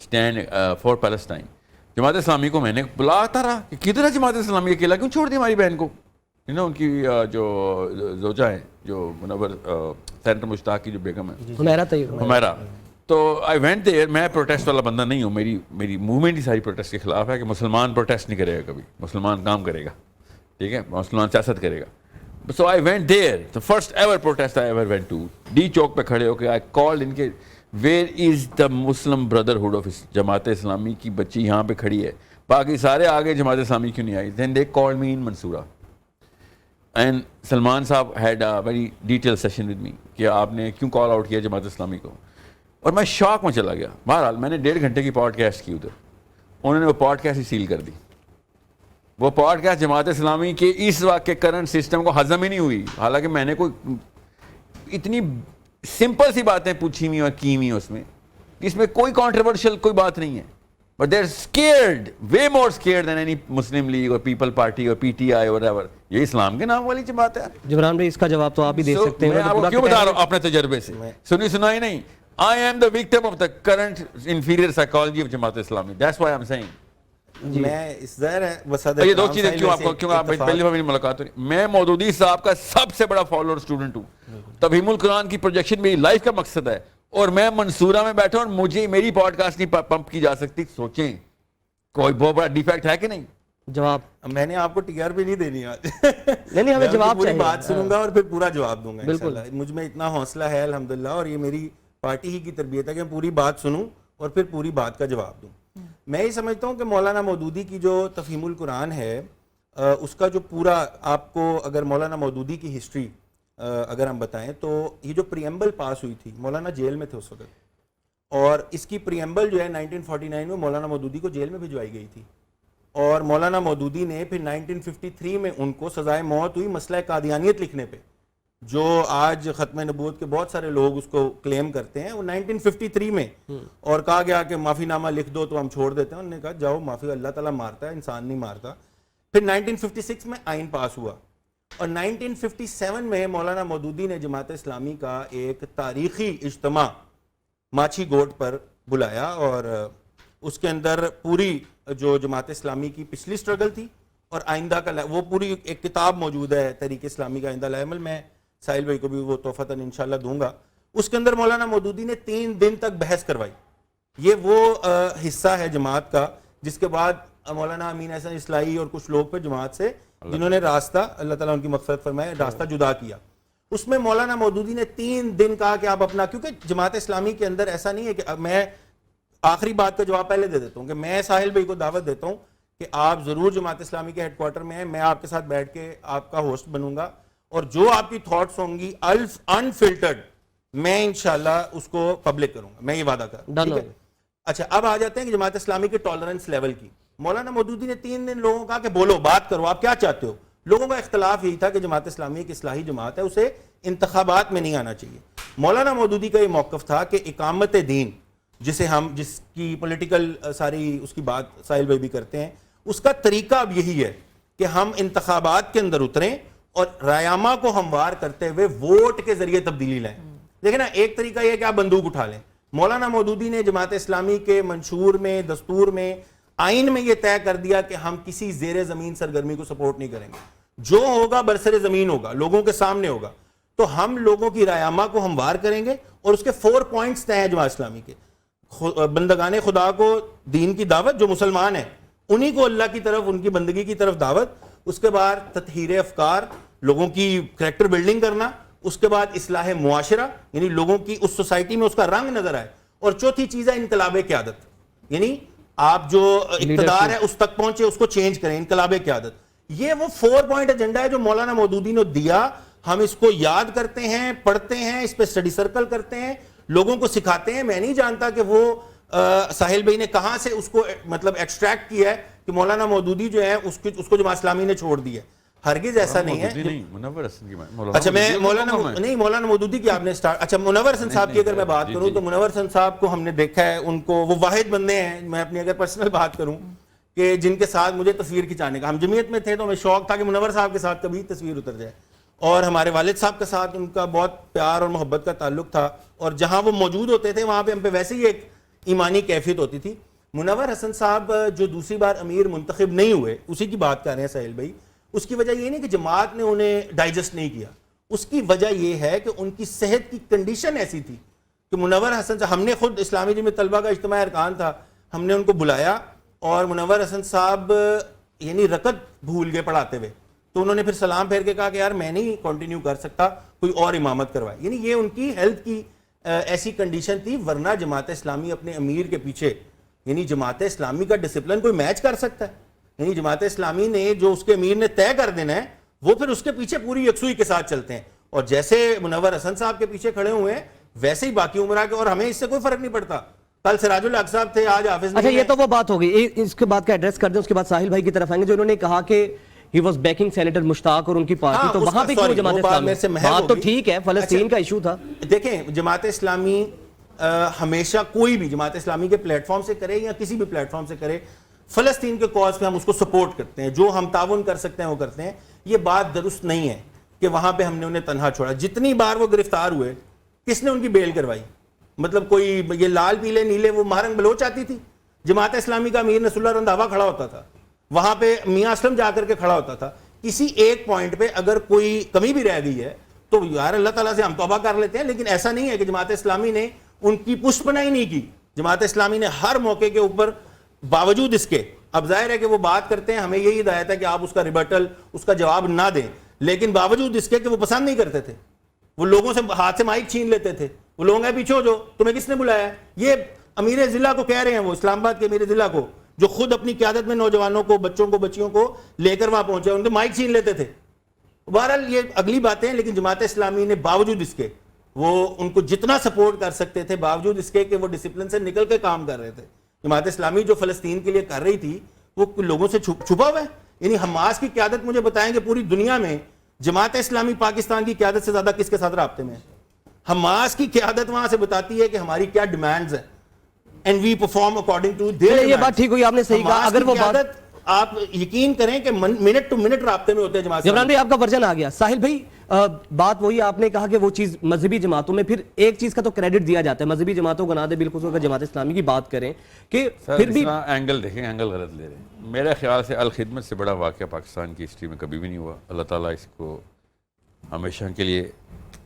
stand for Palestine. Jamaat Islami کو میں نے بلاتا رہا کہ کدھر ہے جماعت اسلامی, اکیلا کیوں چھوڑ دی ہماری بہن کو. ان کی جو زوجہ ہیں, جو منور سینٹر مشتاق کی جو بیگم ہے ہمیرا, تو آئی وینٹ دیئر. میں پروٹیسٹ والا بندہ نہیں ہوں, میری موومنٹ ہی ساری پروٹیسٹ کے خلاف ہے کہ مسلمان پروٹیسٹ نہیں کرے گا کبھی, مسلمان کام کرے گا, ٹھیک ہے, مسلمان سیاست کرے گا. So I went there, the first ever protest I ever went to. D چوک پہ کھڑے ہو کے I called ان کے where is the Muslim brotherhood of Jamaat Islami کی بچی یہاں پہ کھڑی ہے, باقی سارے آگے جماعت اسلامی کیوں نہیں آئی. Then they called me in Mansoura. And Salman صاحب had a very detailed session with me کہ آپ نے کیوں کال آؤٹ کیا جماعت اسلامی کو, اور میں شاک میں چلا گیا. بہرحال میں نے 1.5 گھنٹے کی پوڈ کاسٹ کی ادھر, انہوں نے وہ پوڈ کاسٹ ہی سیل کر دی. وہ پوڈ کاسٹ جماعت اسلامی کے اس وقت کے کرنٹ سسٹم کو ہضم ہی نہیں ہوئی, حالانکہ میں نے کوئی اتنی سمپل سی باتیں پوچھی ہوئی اور کی ہوئی اس میں کوئی کانٹروورشل کوئی بات نہیں ہے. But they are scared, way more scared than any Muslim League اور پیپل پارٹی اور پی ٹی آئی اور ایور. یہ اسلام کے نام والی بات ہے. جبران بھائی, اس کا جواب تو آپ ہی دے سکتے ہیں. میں آپ کو کیوں بتا رہا ہوں اپنے تجربے سے, سنا ہی نہیں. I am the victim of the current inferior psychology of Jamaat Islami. That's why I'm saying. میں اس ظاہر ہے یہ دو چیزیں کیوں آپ کو, کیوں آپ پہلی بار میری ملاقات ہو رہی. میں مودودی صاحب کا سب سے بڑا فالوور اسٹوڈنٹ ہوں. تفہیم القرآن کی پروجیکشن میری لائف کا مقصد ہے, اور میں منصورہ میں بیٹھا ہوں, مجھے میری پوڈ کاسٹ نہیں پمپ کی جا سکتی. سوچیں کوئی بہت بڑا ڈیفیکٹ ہے کہ نہیں. جواب میں نے آپ کو ٹی آر پی نہیں دینی آج, نہیں ہمیں جواب پوری بات سنوں گا اور پھر پورا جواب دوں گا انشاءاللہ. مجھ میں اتنا حوصلہ ہے الحمدللہ, اور یہ میری پارٹی ہی کی تربیت ہے کہ میں پوری بات سنوں اور پھر پوری بات کا جواب دوں. میں یہ سمجھتا ہوں کہ مولانا مودودی کی جو تفہیم القرآن ہے, اس کا جو پورا آپ کو اگر مولانا مودودی کی ہسٹری اگر ہم بتائیں تو یہ جو پریمبل پاس ہوئی تھی, مولانا جیل میں تھے اس وقت, اور اس کی پریمبل جو ہے 1949 میں مولانا مودودی کو جیل میں بھجوائی گئی تھی, اور مولانا مودودی نے پھر 1953 میں ان کو سزائے موت ہوئی مسئلہ قادیانیت لکھنے پہ, جو آج ختم نبوت کے بہت سارے لوگ اس کو کلیم کرتے ہیں. وہ 1953 میں, اور کہا گیا کہ معافی نامہ لکھ دو تو ہم چھوڑ دیتے ہیں. انہوں نے کہا جاؤ, معافی اللہ تعالیٰ مارتا ہے, انسان نہیں مارتا. پھر 1956 میں آئین پاس ہوا, اور 1957 میں مولانا مودودی نے جماعت اسلامی کا ایک تاریخی اجتماع ماچھی گوٹ پر بلایا اور اس کے اندر پوری جو جماعت اسلامی کی پچھلی سٹرگل تھی اور آئندہ کا وہ پوری ایک کتاب موجود ہے تحریک اسلامی کا آئندہ لائحہ عمل، میں ساحل بھائی کو بھی وہ تحفتاً انشاءاللہ دوں گا. اس کے اندر مولانا مودودی نے 3 دن تک بحث کروائی. یہ وہ حصہ ہے جماعت کا جس کے بعد مولانا امین احسن اصلاحی اور کچھ لوگ پہ جماعت سے جنہوں نے راستہ، اللہ تعالیٰ ان کی مغفرت فرمائے، راستہ جدا کیا. اس میں مولانا مودودی نے 3 دن کہا کہ آپ اپنا، کیونکہ جماعت اسلامی کے اندر ایسا نہیں ہے کہ میں آخری بات کا جواب پہلے دے دیتا ہوں کہ میں ساحل بھائی کو دعوت دیتا ہوں کہ آپ ضرور جماعت اسلامی کے ہیڈ کوارٹر میں ہیں، میں آپ کے ساتھ بیٹھ کے آپ کا ہوسٹ بنوں گا اور جو آپ کی تھاٹس ہوں گی انفلٹرڈ میں انشاءاللہ اس کو پبلک کروں گا، میں یہ وعدہ کر رہا ہوں. اچھا اب آ جاتے ہیں کہ جماعت اسلامی کے ٹالرنس لیول کی. مولانا مودودی نے 3 دن لوگوں کو کہا کہ بولو، بات کرو، آپ کیا چاہتے ہو. لوگوں کا اختلاف یہی تھا کہ جماعت اسلامی ایک اصلاحی جماعت ہے، اسے انتخابات میں نہیں آنا چاہیے. مولانا مودودی کا یہ موقف تھا کہ اقامت دین جس کی پولیٹیکل ساری اس کی بات ساحل بھائی بھی کرتے ہیں، اس کا طریقہ اب یہی ہے کہ ہم انتخابات کے اندر اتریں اور رایامہ کو ہموار کرتے ہوئے ووٹ کے ذریعے تبدیلی لائیں. دیکھیں نا، ایک طریقہ یہ کہ آپ بندوق اٹھا لیں. مولانا مودودی نے جماعت اسلامی کے منشور میں، دستور میں، آئین میں یہ طے کر دیا کہ ہم کسی زیر زمین سرگرمی کو سپورٹ نہیں کریں گے. جو ہوگا برسر زمین ہوگا، لوگوں کے سامنے ہوگا. تو ہم لوگوں کی رایامہ کو ہموار کریں گے اور اس کے 4 پوائنٹس طے ہیں جماعت اسلامی کے. بندگان خدا کو دین کی دعوت، جو مسلمان ہیں انہی کو اللہ کی طرف، ان کی بندگی کی طرف دعوت. اس کے بعد تطہیر افکار، لوگوں کی کریکٹر بلڈنگ کرنا. اس کے بعد اصلاح معاشرہ، یعنی لوگوں کی اس سوسائٹی میں اس کا رنگ نظر آئے. اور چوتھی چیز ہے انقلاب قیادت، یعنی آپ جو اقتدار ہے اس تک پہنچے، اس کو چینج کریں، انقلاب قیادت. یہ وہ 4 پوائنٹ ایجنڈا ہے جو مولانا مودودی نے دیا. ہم اس کو یاد کرتے ہیں، پڑھتے ہیں، اس پہ اسٹڈی سرکل کرتے ہیں، لوگوں کو سکھاتے ہیں. میں نہیں جانتا کہ وہ ساحل بھائی نے کہاں سے اس کو مطلب ایکسٹریکٹ کیا ہے کہ مولانا مودودی جو ہے اس کو جماعت اسلامی نے چھوڑ دیا. ہرگز ایسا نہیں ہے. منور حسن کی اچھا میں مولانا مودودی کی آپ نے اچھا منور حسن صاحب کی اگر میں بات کروں تو منور حسن صاحب کو ہم نے دیکھا ہے، ان کو وہ واحد بندے ہیں، میں اپنی اگر پرسنل بات کروں، کہ جن کے ساتھ مجھے تصویر کھچانے کا، ہم جمعیت میں تھے تو ہمیں شوق تھا کہ منور صاحب کے ساتھ کبھی تصویر اتر جائے. اور ہمارے والد صاحب کے ساتھ ان کا بہت پیار اور محبت کا تعلق تھا، اور جہاں وہ موجود ہوتے تھے وہاں پہ ہم پہ ویسے ہی ایک ایمانی کیفیت ہوتی تھی. منور حسن صاحب جو دوسری بار امیر منتخب نہیں ہوئے، اسی کی بات کر رہے ہیں ساحل بھائی. اس کی وجہ یہ نہیں کہ جماعت نے انہیں ڈائجسٹ نہیں کیا، اس کی وجہ یہ ہے کہ ان کی صحت کی کنڈیشن ایسی تھی کہ منور حسن صاحب، ہم نے خود اسلامی جمعیت طلبہ کا اجتماع ارکان تھا، ہم نے ان کو بلایا اور منور حسن صاحب یعنی رکعت بھول گئے پڑھاتے ہوئے، تو انہوں نے پھر سلام پھیر کے کہا کہ یار میں نہیں کنٹینیو کر سکتا، کوئی اور امامت کروائے. یعنی یہ ان کی ہیلتھ کی ایسی کنڈیشن تھی. ورنہ جماعت اسلامی اپنے امیر کے پیچھے، یعنی جماعت اسلامی کا ڈسپلن کوئی میچ کر سکتا ہے؟ یعنی جماعت اسلامی نے جو اس کے امیر نے طے کر دینا ہے وہ پھر اس کے پیچھے پوری یکسوئی کے ساتھ چلتے ہیں. اور جیسے منور حسن صاحب کے پیچھے کھڑے ہوئے ہیں ویسے ہی باقی عمرہ کے، اور ہمیں اس سے کوئی فرق نہیں پڑتا. کل سراج الحق صاحب تھے، آج حافظ. اچھا یہ تو وہ بات ہو گئی، اس کے بعد کا ایڈریس کر دیں، اس کے بعد ساحل بھائی کی طرف آئیں گے جو انہوں نے کہا کہ ہی واز بیکنگ سینیٹر مشتاق اور ان کی پارٹی. تو وہاں پہ کیوں جماعت اسلامی؟ بات تو ٹھیک ہے، فلسطین کا ایشو تھا. دیکھیں جماعت اسلامی ہمیشہ کوئی بھی جماعت اسلامی کے پلیٹ فارم سے کرے یا کسی بھی پلیٹ فارم سے کرے، فلسطین کے کاز پہ ہم اس کو سپورٹ کرتے ہیں، جو ہم تعاون کر سکتے ہیں وہ کرتے ہیں. یہ بات درست نہیں ہے کہ وہاں پہ ہم نے انہیں تنہا چھوڑا. جتنی بار وہ گرفتار ہوئے کس نے ان کی بیل کروائی؟ مطلب کوئی یہ لال پیلے نیلے وہ مہرنگ بلوچ آتی تھی؟ جماعت اسلامی کا امیر نصر اللہ رنداوا کھڑا ہوتا تھا وہاں پہ، میاں اسلم جا کر کے کھڑا ہوتا تھا. کسی ایک پوائنٹ پہ اگر کوئی کمی بھی رہ گئی ہے تو یار اللہ تعالیٰ سے ہم توبہ کر لیتے ہیں. لیکن ایسا نہیں ہے کہ جماعت اسلامی نے ان کی پشت پناہی نہیں کی. جماعت اسلامی نے ہر موقع کے اوپر باوجود اس کے، اب ظاہر ہے کہ وہ بات کرتے ہیں، ہمیں یہی ہدایت ہے کہ آپ اس کا ریبٹل، اس کا جواب نہ دیں، لیکن باوجود اس کے کہ وہ پسند نہیں کرتے تھے، وہ لوگوں سے ہاتھ سے مائک چھین لیتے تھے. وہ لوگ ہیں پیچھے ہو جو تمہیں کس نے بلایا ہے؟ یہ امیر ضلع کو کہہ رہے ہیں، وہ اسلام آباد کے امیر ضلع کو، جو خود اپنی قیادت میں نوجوانوں کو، بچوں کو، بچیوں کو لے کر وہاں پہنچے، ان کے مائک چھین لیتے تھے. بہرحال یہ اگلی باتیں، لیکن جماعت اسلامی نے باوجود اس کے، وہ ان کو جتنا سپورٹ کر سکتے تھے، باوجود اس کے کہ وہ ڈسپلن سے نکل کے کام کر رہے تھے. جماعت اسلامی جو فلسطین کے لیے کر رہی تھی وہ لوگوں سے چھپا ہوا ہے. یعنی حماس کی قیادت، مجھے بتائیں کہ پوری دنیا میں جماعت اسلامی پاکستان کی قیادت سے زیادہ کس کے ساتھ رابطے میں ہے؟ حماس کی قیادت وہاں سے بتاتی ہے کہ ہماری کیا ڈیمانڈز ہیں، and we perform according to their. یہ بات ٹھیک ہوئی، آپ نے صحیح کہا. اگر وہ بات آپ یقین کریں کہ منٹ ٹو منٹ رابطے میں ہوتے ہیں جماعت. عمران بھائی آپ کا ورژن آ گیا. ساحل بھائی بات وہی آپ نے کہا کہ وہ چیز مذہبی جماعتوں میں پھر ایک چیز کا تو کریڈٹ دیا جاتا ہے, مذہبی جماعتوں کو نہ دے, بالخصوص اگر جماعت اسلامی کی بات کریں کہ پھر بھی اینگل دیکھیں, اینگل غلط لے رہے ہیں. میرے خیال سے الخدمت سے بڑا واقعہ پاکستان کی ہسٹری میں کبھی بھی نہیں ہوا. اللہ تعالیٰ اس کو ہمیشہ کے لیے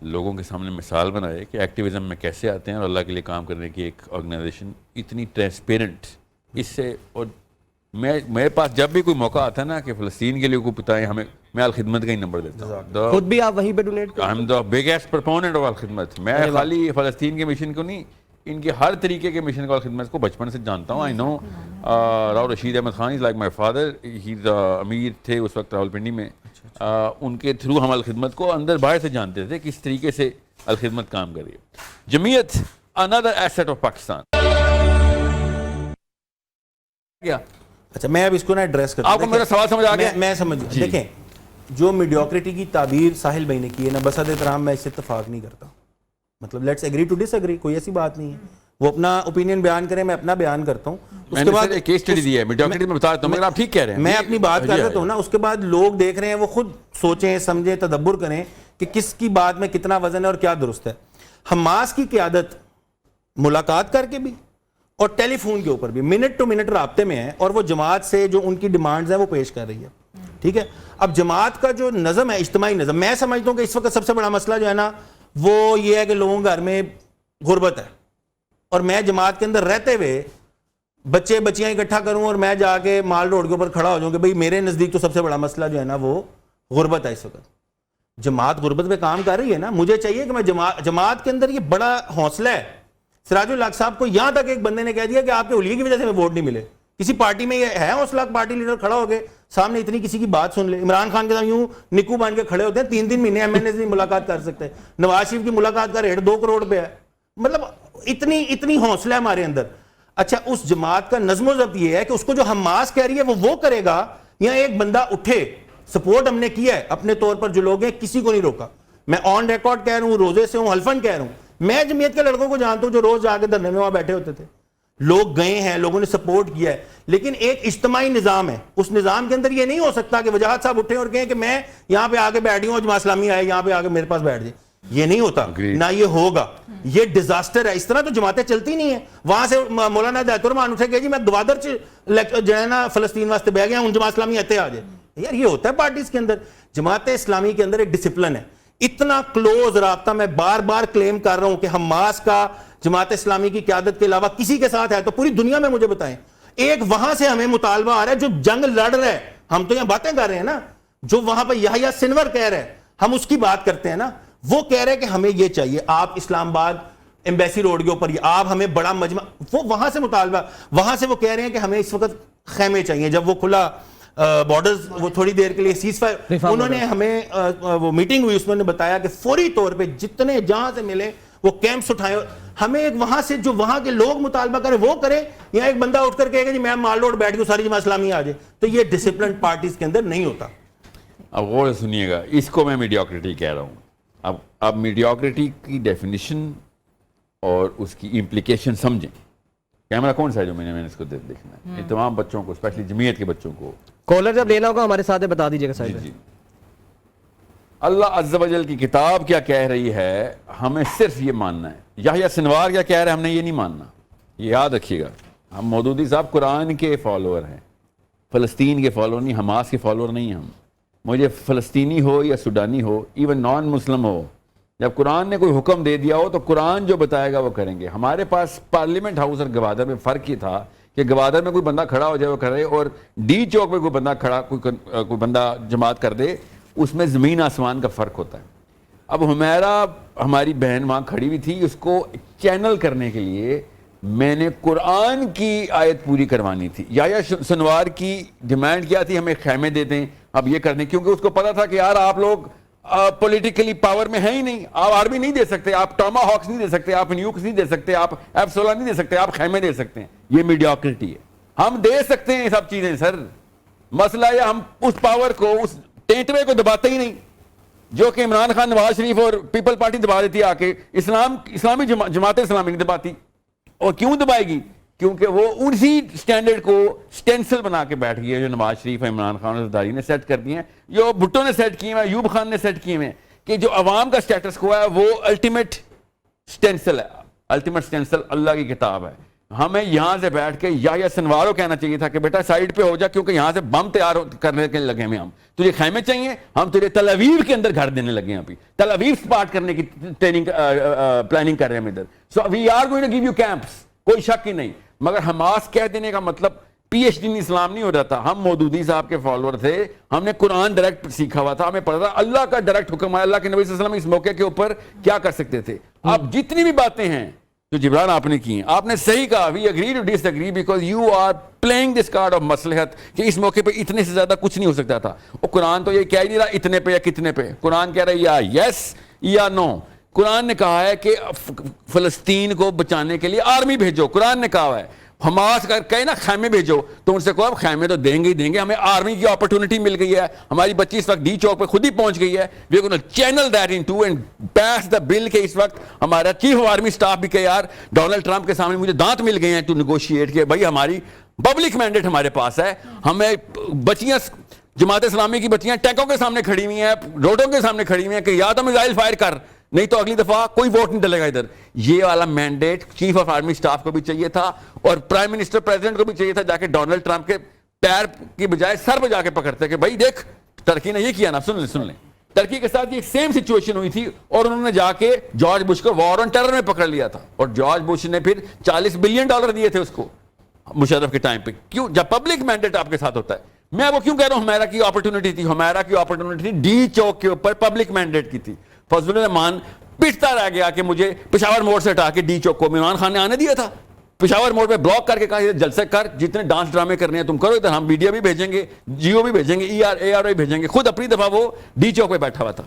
لوگوں کے سامنے مثال بنائے کہ ایکٹیویزم میں کیسے آتے ہیں اور اللہ کے لیے کام کرنے کی ایک آرگنائزیشن اتنی ٹرانسپیرنٹ. اس سے اور میرے پاس جب بھی کوئی موقع آتا ہے نا کہ فلسطین کے لیے کوئی بتائیں ہمیں, میں الخدمت کا ہی نمبر دیتا ہوں. خود بھی آپ وہیں پہ ڈونیٹ کریں. I am the biggest proponent of Alkhidmat. میں خالی فلسطین کے مشن کو نہیں, ان کے ہر طریقے کے مشن کو الخدمت کو بچپن سے جانتا ہوں. I know Rao Rasheed Ahmed Khan is like my father. He امیر تھے اس وقت راولپنڈی میں. ان کے تھرو ہم الخدمت کو اندر باہر سے جانتے تھے کس طریقے سے الخدمت کام کر رہی ہے. جمعیت another asset of پاکستان. کیا اچھا میں اب اس کو نا ایڈریس کرتا ہوں. آپ کو میرا سوال سمجھ آ گیا؟ میں سمجھ گیا. دیکھیں جو میڈیوکریٹی کی تعبیر ساحل بھائی نے کی ہے نا, بسد احترام میں اس سے اتفاق نہیں کرتا. مطلب let's agree to disagree, کوئی ایسی بات نہیں ہے. وہ اپنا اوپینین بیان کریں, میں اپنا بیان کرتا ہوں. اس کے بعد ایک کیس اسٹڈی دی ہے میڈیوکریٹی میں, بتا دیتا ہوں, مگر آپ ٹھیک کہہ رہے ہیں. میں اپنی بات کر رہا ہوں نا, اس کے بعد لوگ دیکھ رہے ہیں, وہ خود سوچیں سمجھیں تدبر کریں کہ کس کی بات میں کتنا وزن ہے اور کیا درست ہے. حماس کی قیادت ملاقات کر کے بھی اور ٹیلی فون کے اوپر بھی منٹ ٹو منٹ رابطے میں ہے, اور وہ جماعت سے جو ان کی ڈیمانڈز ہیں وہ پیش کر رہی ہے. ٹھیک ہے, اب جماعت کا جو نظم ہے, اجتماعی نظم, میں سمجھتا ہوں کہ اس وقت سب سے بڑا مسئلہ جو ہے نا وہ یہ ہے کہ لوگوں کے گھر میں غربت ہے, اور میں جماعت کے اندر رہتے ہوئے بچے بچیاں اکٹھا کروں اور میں جا کے مال روڈ کے اوپر کھڑا ہو جاؤں کہ بھئی میرے نزدیک تو سب سے بڑا مسئلہ جو ہے نا وہ غربت ہے. اس وقت جماعت غربت پہ کام کر رہی ہے نا, مجھے چاہیے کہ میں جماعت کے اندر یہ بڑا حوصلہ ہے. سراج الحق صاحب کو یہاں تک ایک بندے نے کہہ دیا کہ آپ کے اولیے کی وجہ سے میں ووٹ نہیں ملے. کسی پارٹی میں یہ ہے حوصلہ, پارٹی لیڈر کھڑا ہو کے سامنے اتنی کسی کی بات سن لے. عمران خان کے ساتھ یوں نکو بان کے کھڑے ہوتے ہیں, 3 مہینے ایم این اے سے ملاقات کر سکتے ہیں. نواز شریف کی ملاقات کا ریٹ 2 کروڑ پہ ہے. مطلب اتنی حوصلہ ہے ہمارے اندر. اچھا اس جماعت کا نظم و ضبط یہ ہے کہ اس کو جو حماس کہہ رہی ہے وہ کرے گا, یا ایک بندہ اٹھے. سپورٹ ہم نے کیا ہے اپنے طور پر, جو لوگ ہیں کسی کو نہیں روکا. میں آن ریکارڈ کہہ رہا ہوں, روزے سے ہوں, حلفن کہہ رہا ہوں. میں جمعیت کے لڑکوں کو جانتا ہوں جو روز جا کے دھرنے میں وہاں بیٹھے ہوتے تھے. لوگ گئے ہیں, لوگوں نے سپورٹ کیا ہے, لیکن ایک اجتماعی نظام ہے. اس نظام کے اندر یہ نہیں ہو سکتا کہ وجاہت صاحب اٹھیں اور کہیں کہ میں یہاں پہ آگے بیٹھ گیا ہوں, جماعت اسلامی آئے یہاں پہ آگے میرے پاس بیٹھ جائے. یہ نہیں ہوتا, نہ یہ ہوگا. یہ ڈیزاسٹر ہے. اس طرح تو جماعتیں چلتی نہیں ہیں. وہاں سے مولانا ہدایت الرحمان اٹھے کہ جی میں گوادر جو ہے نا فلسطین واسطے بہ گیا ہوں, جماعت اسلامی آتے آ جائے. یار یہ ہوتا ہے پارٹیز کے اندر. جماعت اسلامی کے اندر ایک ڈسپلن ہے. اتنا کلوز رابطہ میں بار بار کلیم کر رہا ہوں کہ حماس کا جماعت اسلامی کی قیادت کے علاوہ کسی کے ساتھ ہے تو پوری دنیا میں مجھے بتائیں. ایک وہاں سے ہمیں مطالبہ آ رہا ہے جو جنگ لڑ رہا ہے, ہم تو یہاں باتیں کر رہے ہیں نا, جو وہاں پہ یحییٰ سنور کہہ رہے ہیں, ہم اس کی بات کرتے ہیں نا. وہ کہہ رہے کہ ہمیں یہ چاہیے, آپ اسلام آباد ایمبیسی روڈ کے اوپر آپ ہمیں بڑا مجمع, وہ وہاں سے مطالبہ, وہاں سے وہ کہہ رہے ہیں کہ ہمیں اس وقت خیمے چاہیے. جب وہ کھلا بارڈرز وہ تھوڑی دیر کے لیے سیز فائر, انہوں نے ہمیں وہ میٹنگ ہوئی, اس میں نے بتایا کہ فوری طور پہ جتنے جہاں سے ملے وہ کیمپس اٹھائیں. ہمیں ایک وہاں سے جو وہاں کے لوگ مطالبہ کریں وہ کریں, یا ایک بندہ اٹھ کر کہے گا جی میں مال روڈ بیٹھ گیا ساری جماعت اسلامی آ جائے. تو یہ ڈسپلن پارٹیز کے اندر نہیں ہوتا. اب غور سے سنیے گا, اس کو میں میڈیوکریٹی کہہ رہا ہوں. اب میڈیوکریٹی کی ڈیفینیشن اور اس کی امپلیکیشن سمجھیں. کیمرہ کون سا ہے جو میں نے اس کو دیکھنا ہے, تمام بچوں کو, اسپیشلی جمعیت کے بچوں کو. کالر جب لینا ہوگا ہمارے ساتھ بتا دیجیے گا. جی اللہ عز و جل کی کتاب کیا کہہ رہی ہے, ہمیں صرف یہ ماننا ہے. یحییٰ سنوار کیا کہہ رہے ہیں, ہم نے یہ نہیں ماننا. یہ یاد رکھیے گا, ہم مودودی صاحب قرآن کے فالوور ہیں, فلسطین کے فالوور نہیں, حماس کے فالوور نہیں ہیں ہم. مجھے فلسطینی ہو یا سوڈانی ہو, ایون نان مسلم ہو, جب قرآن نے کوئی حکم دے دیا ہو تو قرآن جو بتائے گا وہ کریں گے. ہمارے پاس پارلیمنٹ ہاؤس اور گوادر میں فرق یہ تھا کہ گوادر میں کوئی بندہ کھڑا ہو جائے وہ کرے, اور ڈی چوک میں کوئی بندہ کھڑا کوئی بندہ جماعت کر دے, اس میں زمین آسمان کا فرق ہوتا ہے. اب ہمیرا ہماری بہن وہاں کھڑی ہوئی تھی, اس کو چینل کرنے کے لیے میں نے قرآن کی آیت پوری کروانی تھی. یحییٰ سنوار کی ڈیمانڈ کیا تھی, ہمیں خیمے دے دیں, اب یہ کر دیں, کیونکہ اس کو پتا تھا کہ یار آپ لوگ پولیٹیکلی پاور میں ہیں ہی نہیں, آپ آرمی نہیں دے سکتے, آپ ٹاما ہاکس نہیں دے سکتے, آپ نیوکس نہیں دے سکتے, آپ F-16 نہیں دے سکتے, آپ خیمے دے سکتے ہیں. یہ میڈیوکریٹی ہے. ہم دے سکتے ہیں یہ سب چیزیں سر, مسئلہ ہے ہم اس پاور کو, اس ٹینٹوے کو دباتے ہی نہیں, جو کہ عمران خان, نواز شریف اور پیپل پارٹی دبا دیتی ہے آ کے. اسلامی جماعت اسلامی نہیں دباتی. اور کیوں دبائے گی؟ کیونکہ وہ اسی سٹینڈرڈ کو سٹینسل بنا کے بیٹھ گئی ہے جو نواز شریف عمران خان اور زرداری نے سیٹ کر دی ہیں, جو بھٹو نے سیٹ کیے ہیں, ایوب خان نے سیٹ کیے ہیں, کہ جو عوام کا سٹیٹس کو ہے وہ الٹیمیٹ سٹینسل ہے, الٹیمیٹ سٹینسل اللہ کی کتاب ہے. ہمیں یہاں سے بیٹھ کے یحییٰ سنوار کو کہنا چاہیے تھا کہ بیٹا سائیڈ پہ ہو جا, کیونکہ یہاں سے بم تیار کرنے کے لگے ہیں, ہم تجھے خیمے چاہیے, ہم تجھے تل اویو کے اندر گھر دینے لگے ہیں, ابھی تل اویو سپارٹ کرنے کی پلاننگ کر رہے ہیں ادھر. So we are going to give you camps, کوئی شک ہی نہیں. مگر حماس کہہ دینے کا مطلب پی ایچ ڈی اسلام نہیں ہو رہا تھا. ہم مودودی صاحب کے فالوور تھے, ہم نے قرآن ڈائریکٹ سیکھا ہوا تھا, ہمیں پتا تھا اللہ کا ڈائریکٹ حکم ہے. اللہ کے نبی صلی اللہ علیہ وسلم اس موقع کے اوپر کیا کر سکتے تھے. اب جتنی بھی باتیں ہیں جو جبران آپ نے کی ہیں, آپ نے صحیح کہا, we agree to disagree because you are playing this card of مصلحت, کہ اس موقع پہ اتنے سے زیادہ کچھ نہیں ہو سکتا تھا. اور قرآن تو یہ کہہ نہیں رہا اتنے پہ یا کتنے پہ, قرآن کہہ رہا ہے یا یس یا نو. قرآن نے کہا ہے کہ فلسطین کو بچانے کے لیے آرمی بھیجو. قرآن نے کہا ہے حماس کا کہے نا خیمے بھیجو, تو ان سے کہو اب خیمے تو دیں گے ہی دیں گے, ہمیں آرمی کی اپرچونٹی مل گئی ہے, ہماری بچی اس وقت ڈی چوک پہ خود ہی پہنچ گئی ہے. We are gonna channel that into and pass the bill, کہ اس وقت ہمارا چیف آف آرمی اسٹاف بھی کہ یار ڈونلڈ ٹرمپ کے سامنے مجھے دانت مل گئے ہیں ٹو نیگوشیٹ, کہ بھائی ہماری پبلک مینڈیٹ ہمارے پاس ہے, ہمیں بچیاں جماعت اسلامی کی بچیاں ٹینکوں کے سامنے کھڑی ہوئی ہیں, روڈوں کے سامنے کھڑی ہوئی ہیں کہ یا تو میزائل فائر کر, نہیں تو اگلی دفعہ کوئی ووٹ نہیں ڈلے گا ادھر. یہ والا mandate chief of army staff کو بھی چاہیے تھا, اور پرائم منسٹر پریزیڈنٹ کو بھی چاہیے تھا, جا کے ڈونلڈ ٹرمپ کے پیر کی بجائے سر پہ جا کے پکڑتے کہ بھائی دیکھ ترکی نے یہ کیا نا, سن لیں. ترکی کے ساتھ یہ سیم سچویشن ہوئی تھی, اور انہوں نے جا کے جارج بش کو وار آن ٹیرر میں پکڑ لیا تھا, اور جارج بش نے پھر $40 بلین دیے تھے اس کو مشرف کے ٹائم پہ. کیوں؟ جب پبلک مینڈیٹ آپ کے ساتھ ہوتا ہے. میں وہ کیوں کہہ رہا ہوں ہمیرا کی اپرچونٹی تھی, ہمیرا کی اپرچونٹی ڈی چوک کے اوپر پبلک مینڈیٹ کی تھی. فضل الرحمان پٹتا رہ گیا کہ مجھے پشاور موڑ سے ہٹا کے ڈی چوک کو عمران خان نے آنے دیا تھا, پشاور موڑ پہ بلاک کر کے کہا جلسے کر, جتنے ڈانس ڈرامے کرنے ہیں تم کرو ادھر, ہم میڈیا بھی بھیجیں گے, جیو بھی بھیجیں گے, AR بھی بھیجیں گے. خود اپنی دفعہ وہ ڈی چوک پہ بیٹھا ہوا تھا.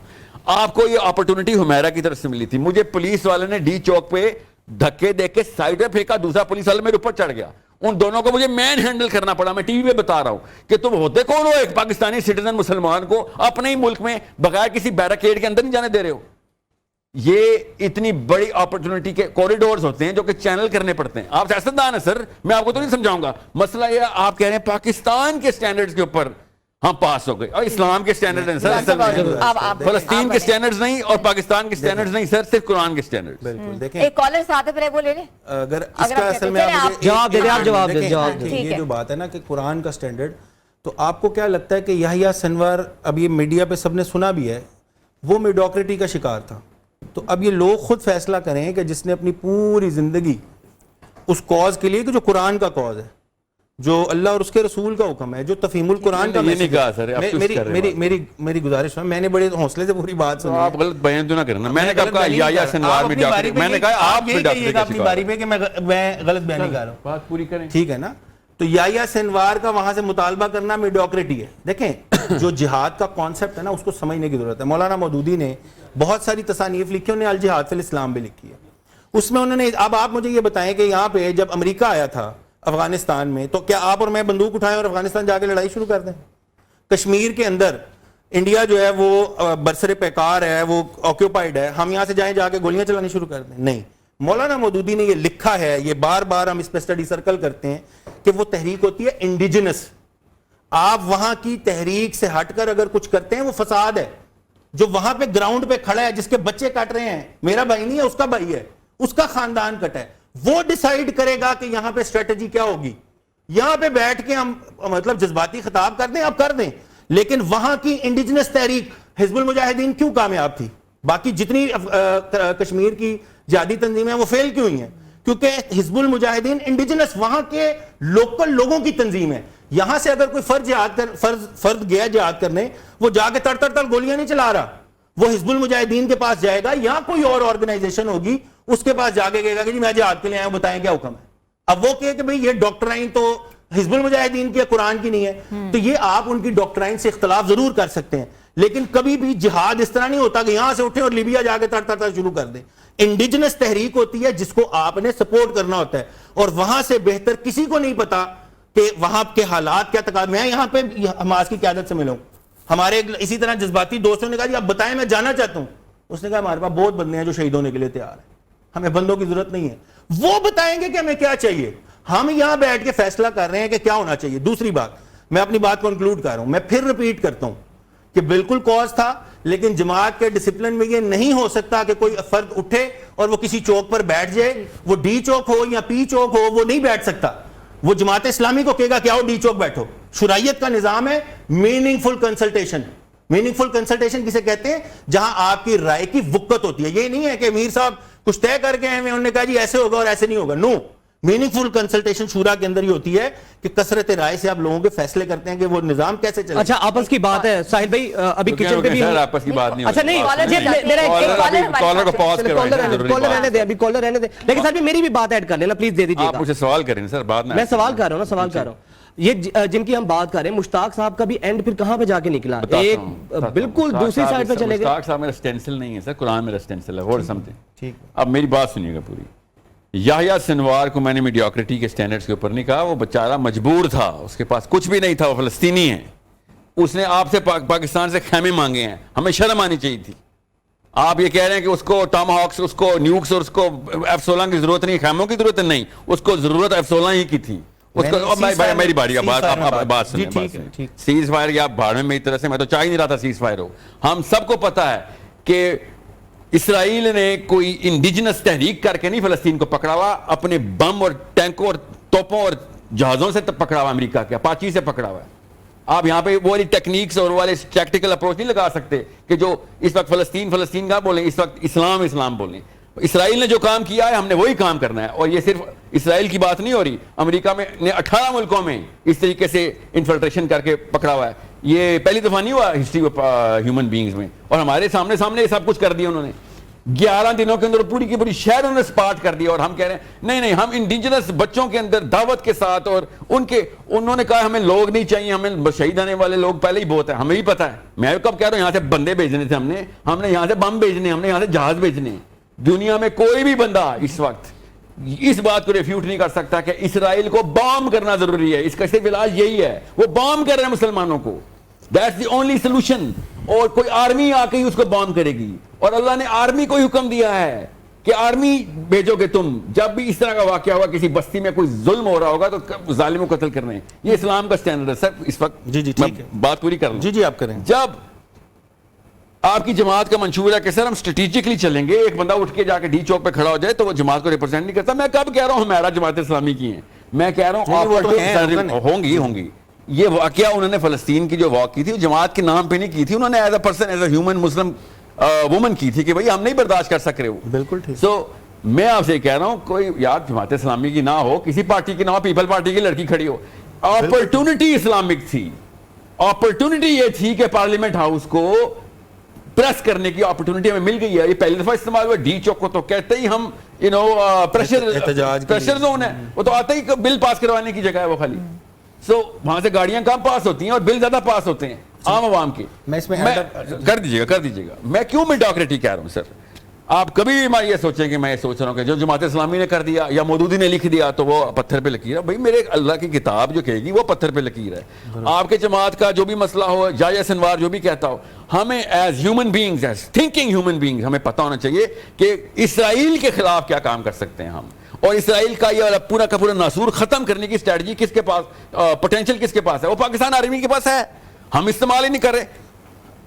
آپ کو یہ اپرچونٹی ہمیرا کی طرف سے ملی تھی. مجھے پولیس والے نے ڈی چوک پہ دھکے دے کے سائڈ پہ پھینکا, دوسرا پولیس والے میرے اوپر چڑھ گیا, ان دونوں کو مجھے مین ہینڈل کرنا پڑا. میں ٹی وی پہ بتا رہا ہوں کہ تم ہوتے کون ہو, ایک پاکستانی سٹیزن مسلمان کو اپنے ہی ملک میں بغیر کسی بیریکیڈ کے اندر نہیں جانے دے رہے ہو. یہ اتنی بڑی اپرچونٹی کے کوریڈورز ہوتے ہیں جو کہ چینل کرنے پڑتے ہیں. آپ سیاستدان ہیں سر, میں آپ کو تو نہیں سمجھاؤں گا. مسئلہ یہ آپ کہہ رہے ہیں پاکستان کے سٹینڈرڈز کے اوپر ہم پاس ہو گئے, اور اسلام کے سٹینڈرڈ ہیں سر, فلسطین کے سٹینڈرڈز نہیں اور پاکستان کے سٹینڈرڈز نہیں سر, صرف قرآن کے سٹینڈرڈ. بالکل دیکھیں, ایک کالر ساتھ ہے, وہ لے لیں. اگر اس کا اصل میں جواب دے دیں, آپ جواب دیں. یہ جو بات ہے نا کہ قرآن کا سٹینڈرڈ, تو آپ کو کیا لگتا ہے کہ یحییٰ سنوار, اب یہ میڈیا پہ سب نے سنا بھی ہے, وہ میڈوکریٹی کا شکار تھا. تو اب یہ لوگ خود فیصلہ کریں کہ جس نے اپنی پوری زندگی اس کاز کے لیے کہ جو قرآن کا کاز ہے, جو اللہ اور اس کے رسول کا حکم ہے, جو تفہیم القرآن کا میری گزارش ہے, میں نے بڑے حوصلے سے پوری بات سنی. آپ غلط بیان تو نہ کرنا, میں نے کہا یحییٰ سنوار میں نے کہا آپ اپنی باری پہ کہ میں غلط بیان نہیں کر رہا ہوں, بات پوری کریں, ٹھیک ہے نا. تو یحییٰ سنوار کا وہاں سے مطالبہ کرنا میڈوکریٹی ہے. دیکھیں جو جہاد کا کانسیپٹ ہے نا, اس کو سمجھنے کی ضرورت ہے. مولانا مودودی نے بہت ساری تصانیف لکھی, انہوں نے الجہاد فی الاسلام بھی لکھی ہے. اس میں انہوں نے, اب آپ مجھے یہ بتائیں کہ یہاں پہ جب امریکہ آیا تھا افغانستان میں, تو کیا آپ اور میں بندوق اٹھائیں اور افغانستان جا کے لڑائی شروع کر دیں؟ کشمیر کے اندر انڈیا جو ہے وہ برسر پیکار ہے, وہ آکیوپائڈ ہے, ہم یہاں سے جائیں جا کے گولیاں چلانی شروع کر دیں؟ نہیں. مولانا مودودی نے یہ لکھا ہے, یہ بار بار ہم اس پہ اسٹڈی سرکل کرتے ہیں, کہ وہ تحریک ہوتی ہے انڈیجنس. آپ وہاں کی تحریک سے ہٹ کر اگر کچھ کرتے ہیں وہ فساد ہے. جو وہاں پہ گراؤنڈ پہ کھڑا ہے, جس کے بچے کٹ رہے ہیں, میرا بھائی نہیں ہے, اس کا بھائی ہے, اس کا خاندان کٹا ہے, وہ ڈیسائیڈ کرے گا کہ یہاں پہ اسٹریٹجی کیا ہوگی. یہاں پہ بیٹھ کے ہم مطلب جذباتی خطاب کر دیں, آپ کر دیں, لیکن وہاں کی انڈیجنس تحریک حزب المجاہدین کیوں کامیاب تھی؟ باقی جتنی کشمیر کی جہادی تنظیمیں ہیں وہ فیل کیوں ہوئی ہیں؟ کیونکہ حزب المجاہدین انڈیجنس وہاں کے لوکل لوگوں کی تنظیم ہے. یہاں سے اگر کوئی فرد گیا جہاد کرنے, وہ جا کے تڑ گولیاں نہیں چلا رہا, وہ حزب المجاہدین کے پاس جائے گا یا کوئی اور آرگنائزیشن ہوگی اس کے پاس جا کے کہے گا کہ جی میں جہاد کے لیے آیا ہوں, بتائیں کیا حکم ہے. اب وہ کہے کہ بھئی یہ ڈاکٹرائن تو حزب المجاہدین کی قرآن کی نہیں ہے, تو یہ آپ ان کی ڈاکٹرائن سے اختلاف ضرور کر سکتے ہیں, لیکن کبھی بھی جہاد اس طرح نہیں ہوتا کہ یہاں سے اٹھیں اور لیبیا جا کے تڑ شروع کر دیں. انڈیجنس تحریک ہوتی ہے جس کو آپ نے سپورٹ کرنا ہوتا ہے, اور وہاں سے بہتر کسی کو نہیں پتا کہ وہاں کے حالات کیا تقاضے. میں یہاں پہ حماس کی قیادت سے ملا ہوں, ہمارے اسی طرح جذباتی دوستوں نے کہا جی آپ بتائیں میں جانا چاہتا ہوں. اس نے کہا ہمارے پاس بہت بندے ہیں جو شہید ہونے کے لیے تیار ہیں, ہمیں بندوں کی ضرورت نہیں ہے. وہ بتائیں گے کہ ہمیں کیا چاہیے. ہم یہاں بیٹھ کے فیصلہ کر رہے ہیں کہ کیا ہونا چاہیے. دوسری بات, میں اپنی بات کو انکلوڈ کر رہا ہوں, میں پھر ریپیٹ کرتا ہوں کہ بالکل کاز تھا, لیکن جماعت کے ڈسپلن میں یہ نہیں ہو سکتا کہ کوئی فرد اٹھے اور وہ کسی چوک پر بیٹھ جائے, وہ ڈی چوک ہو یا پی چوک ہو, وہ نہیں بیٹھ سکتا. وہ جماعت اسلامی کو کہے گا کہ آؤ ڈی چوک بیٹھو. شرعیت کا نظام ہے میننگ فل کنسلٹیشن. میننگ فل کنسلٹیشن کسے کہتے ہیں؟ جہاں آپ کی رائے کی وقت ہوتی ہے. یہ نہیں ہے کہ امیر صاحب کچھ طے کر کے ہیں, انہوں نے کہا جی ایسے ہوگا اور ایسے نہیں ہوگا. نو, میننگ فل کنسلٹیشن شورا کے اندر ہی ہوتی ہے کہ کثرت رائے سے آپ لوگوں کے فیصلے کرتے ہیں کہ وہ نظام کیسے چلے. اچھا آپس کی بات ہے ساحل بھائی, ابھی کچن پہ بھی آپس کی بات نہیں. اچھا نہیں, کالر کو پاس کالر رہنے دیں, ابھی کالر رہنے دیں, لیکن سر میری بھی بات ایڈ کر لینا پلیز, دے دیجیے. آپ مجھے سوال کریں سر, بعد میں سوال کر رہا ہوں نا, سوال کر رہا ہوں. یہ جن کی ہم بات کر رہے ہیں, مشتاق صاحب کا بھی اینڈ پھر کہاں پہ جا کے نکلا, ایک بالکل دوسری سائڈ پہ چلے گئے. مشتاق صاحب میرا سٹینسل نہیں ہے سر, قرآن میرا سٹینسل ہے. اور سمجھیں, اب میری بات سنیے گا پوری. یحییٰ سنوار کو میں نے میڈیوکریٹی کے سٹینڈرڈز کے اوپر نہیں کہا, وہ بیچارہ مجبور تھا, اس کے پاس کچھ بھی نہیں تھا, وہ فلسطینی ہے. اس نے آپ سے پاکستان سے خیمے مانگے ہیں, ہمیں شرم آنی چاہیے تھی. آپ یہ کہہ رہے ہیں کہ اس کو ٹام ہاکس, اس کو نیوکس اور اس کو F-16 کی ضرورت نہیں, خیموں کی ضرورت نہیں, اس کو ضرورت F-16 ہی کی تھی. میری باری کا بات سنیں, سیز فائر کی آپ بھاڑ میں میری طرح سے, میں تو چاہ ہی نہیں رہا تھا سیز فائر ہو. ہم سب کو پتا ہے کہ اسرائیل نے کوئی انڈیجنس تحریک کر کے نہیں فلسطین کو پکڑا ہوا, اپنے بم اور ٹینکوں اور توپوں اور جہازوں سے پکڑا ہوا, امریکہ کے اپاچی سے پکڑا ہوا ہے. آپ یہاں پہ وہ والی ٹیکنیکس اور والے ٹیکٹیکل اپروچ نہیں لگا سکتے کہ جو اس وقت فلسطین کا بولیں, اس وقت اسلام بولیں. اسرائیل نے جو کام کیا ہے ہم نے وہی کام کرنا ہے. اور یہ صرف اسرائیل کی بات نہیں ہو رہی, امریکہ میں نے 18 ملکوں میں اس طریقے سے انفلٹریشن کر کے پکڑا ہوا ہے. یہ پہلی دفعہ نہیں ہوا ہسٹری آف ہیومن بینگز میں, اور ہمارے سامنے یہ سب کچھ کر دیا انہوں نے. 11 دنوں کے اندر پوری کی پوری شہر انہوں نے سپاٹ کر دیا, اور ہم کہہ رہے ہیں نہیں, ہم انڈیجنس بچوں کے اندر دعوت کے ساتھ, اور انہوں نے کہا ہمیں لوگ نہیں چاہیے, ہمیں شہید آنے والے لوگ پہلے ہی بہت ہیں, ہمیں ہی پتا ہے. میں کب کہہ رہا ہوں یہاں سے بندے بھیجنے تھے, ہم نے یہاں سے بم بھیجنے, ہم نے یہاں سے جہاز بھیجنے. دنیا میں کوئی بھی بندہ اس وقت اس بات کو ریفیوٹ نہیں کر سکتا کہ اسرائیل کو بام کرنا ضروری ہے. اس کا صرف علاج یہی ہے, وہ بام کر رہے ہیں مسلمانوں کو, دیٹس دی اونلی سولوشن. اور کوئی آرمی آ کے ہی اس کو بام کرے گی, اور اللہ نے آرمی کو حکم دیا ہے کہ آرمی بھیجو گے تم. جب بھی اس طرح کا واقعہ ہوگا, کسی بستی میں کوئی ظلم ہو رہا ہوگا, تو ظالموں کو قتل کرنے ہیں. یہ اسلام کا سٹینڈرڈ ہے سر. اس وقت جی ٹھیک ہے, بات پوری کر لوں. جی آپ کریں. جب آپ کی جماعت کا منشور ہے کہ سر ہم اسٹریٹجکلی چلیں گے, ایک بندہ اٹھ کے جا کے ڈی چوک پہ کھڑا ہو جائے تو وہ جماعت کو ریپرزینٹ نہیں کرتا. میں کب کہہ رہا ہوں ہمارا جماعت اسلامی کی ہیں, میں کہہ رہا ہوں ہوں گی. یہ واقعہ انہوں نے فلسطین کی جو واک کی تھی, وہ جماعت کے نام پہ نہیں کی تھی, انہوں نے as a person, as a human Muslim woman کی تھی کہ بھائی ہم نہیں برداشت کر سک رہے ہو. بالکل ٹھیک. سو میں آپ سے کہہ رہا ہوں, کوئی یار جماعت اسلامی کی نہ ہو, کسی پارٹی کی نہ ہو, پیپل پارٹی کی لڑکی کھڑی ہو, اپرچونٹی اسلامک تھی. اپرچونٹی یہ تھی کہ پارلیمنٹ ہاؤس کو پریس کرنے کی اپرچونٹی ہمیں مل گئی ہے. یہ پہلی دفعہ استعمال ہوا. ڈی چوک کو تو کہتے ہی ہم پریشر زون ہے, وہ تو آتا ہی بل پاس کروانے کی جگہ ہے وہ خالی. سو وہاں سے گاڑیاں کم پاس ہوتی ہیں اور بل زیادہ پاس ہوتے ہیں عام عوام کے. کر دیجیے گا. میں کیوں میڈیوکریٹی کہہ رہا ہوں سر, آپ کبھی بھی یہ سوچیں کہ میں یہ سوچ رہا ہوں کہ جو جماعت اسلامی نے کر دیا یا مودودی نے لکھ دیا تو وہ پتھر پہ لکیر ہے. بھائی میرے اللہ کی کتاب جو کہے گی وہ پتھر پہ لکیر ہے. آپ کے جماعت کا جو بھی مسئلہ ہو, یحییٰ سنوار جو بھی کہتا ہو, ہمیں as human beings, as thinking human beings, ہمیں پتہ ہونا چاہیے کہ اسرائیل کے خلاف کیا کام کر سکتے ہیں ہم, اور اسرائیل کا یہ پورا کا پورا ناسور ختم کرنے کی اسٹریٹجی کس کے پاس, پوٹینشیل کس کے پاس ہے. وہ پاکستان آرمی کے پاس ہے, ہم استعمال ہی نہیں کر رہے.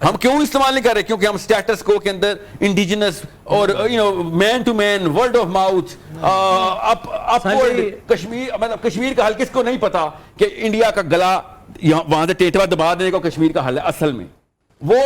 ہم کیوں استعمال نہیں کر رہے؟ کیونکہ ہم سٹیٹس کو کے اندر انڈیجنس اور man to man, word of mouth, upward Kashmir, مطلب کشمیر کا حل کس کو نہیں پتا کہ انڈیا کا گلا وہاں سے ٹیٹوا دبا دینے کو کشمیر کا حل ہے. اصل میں وہ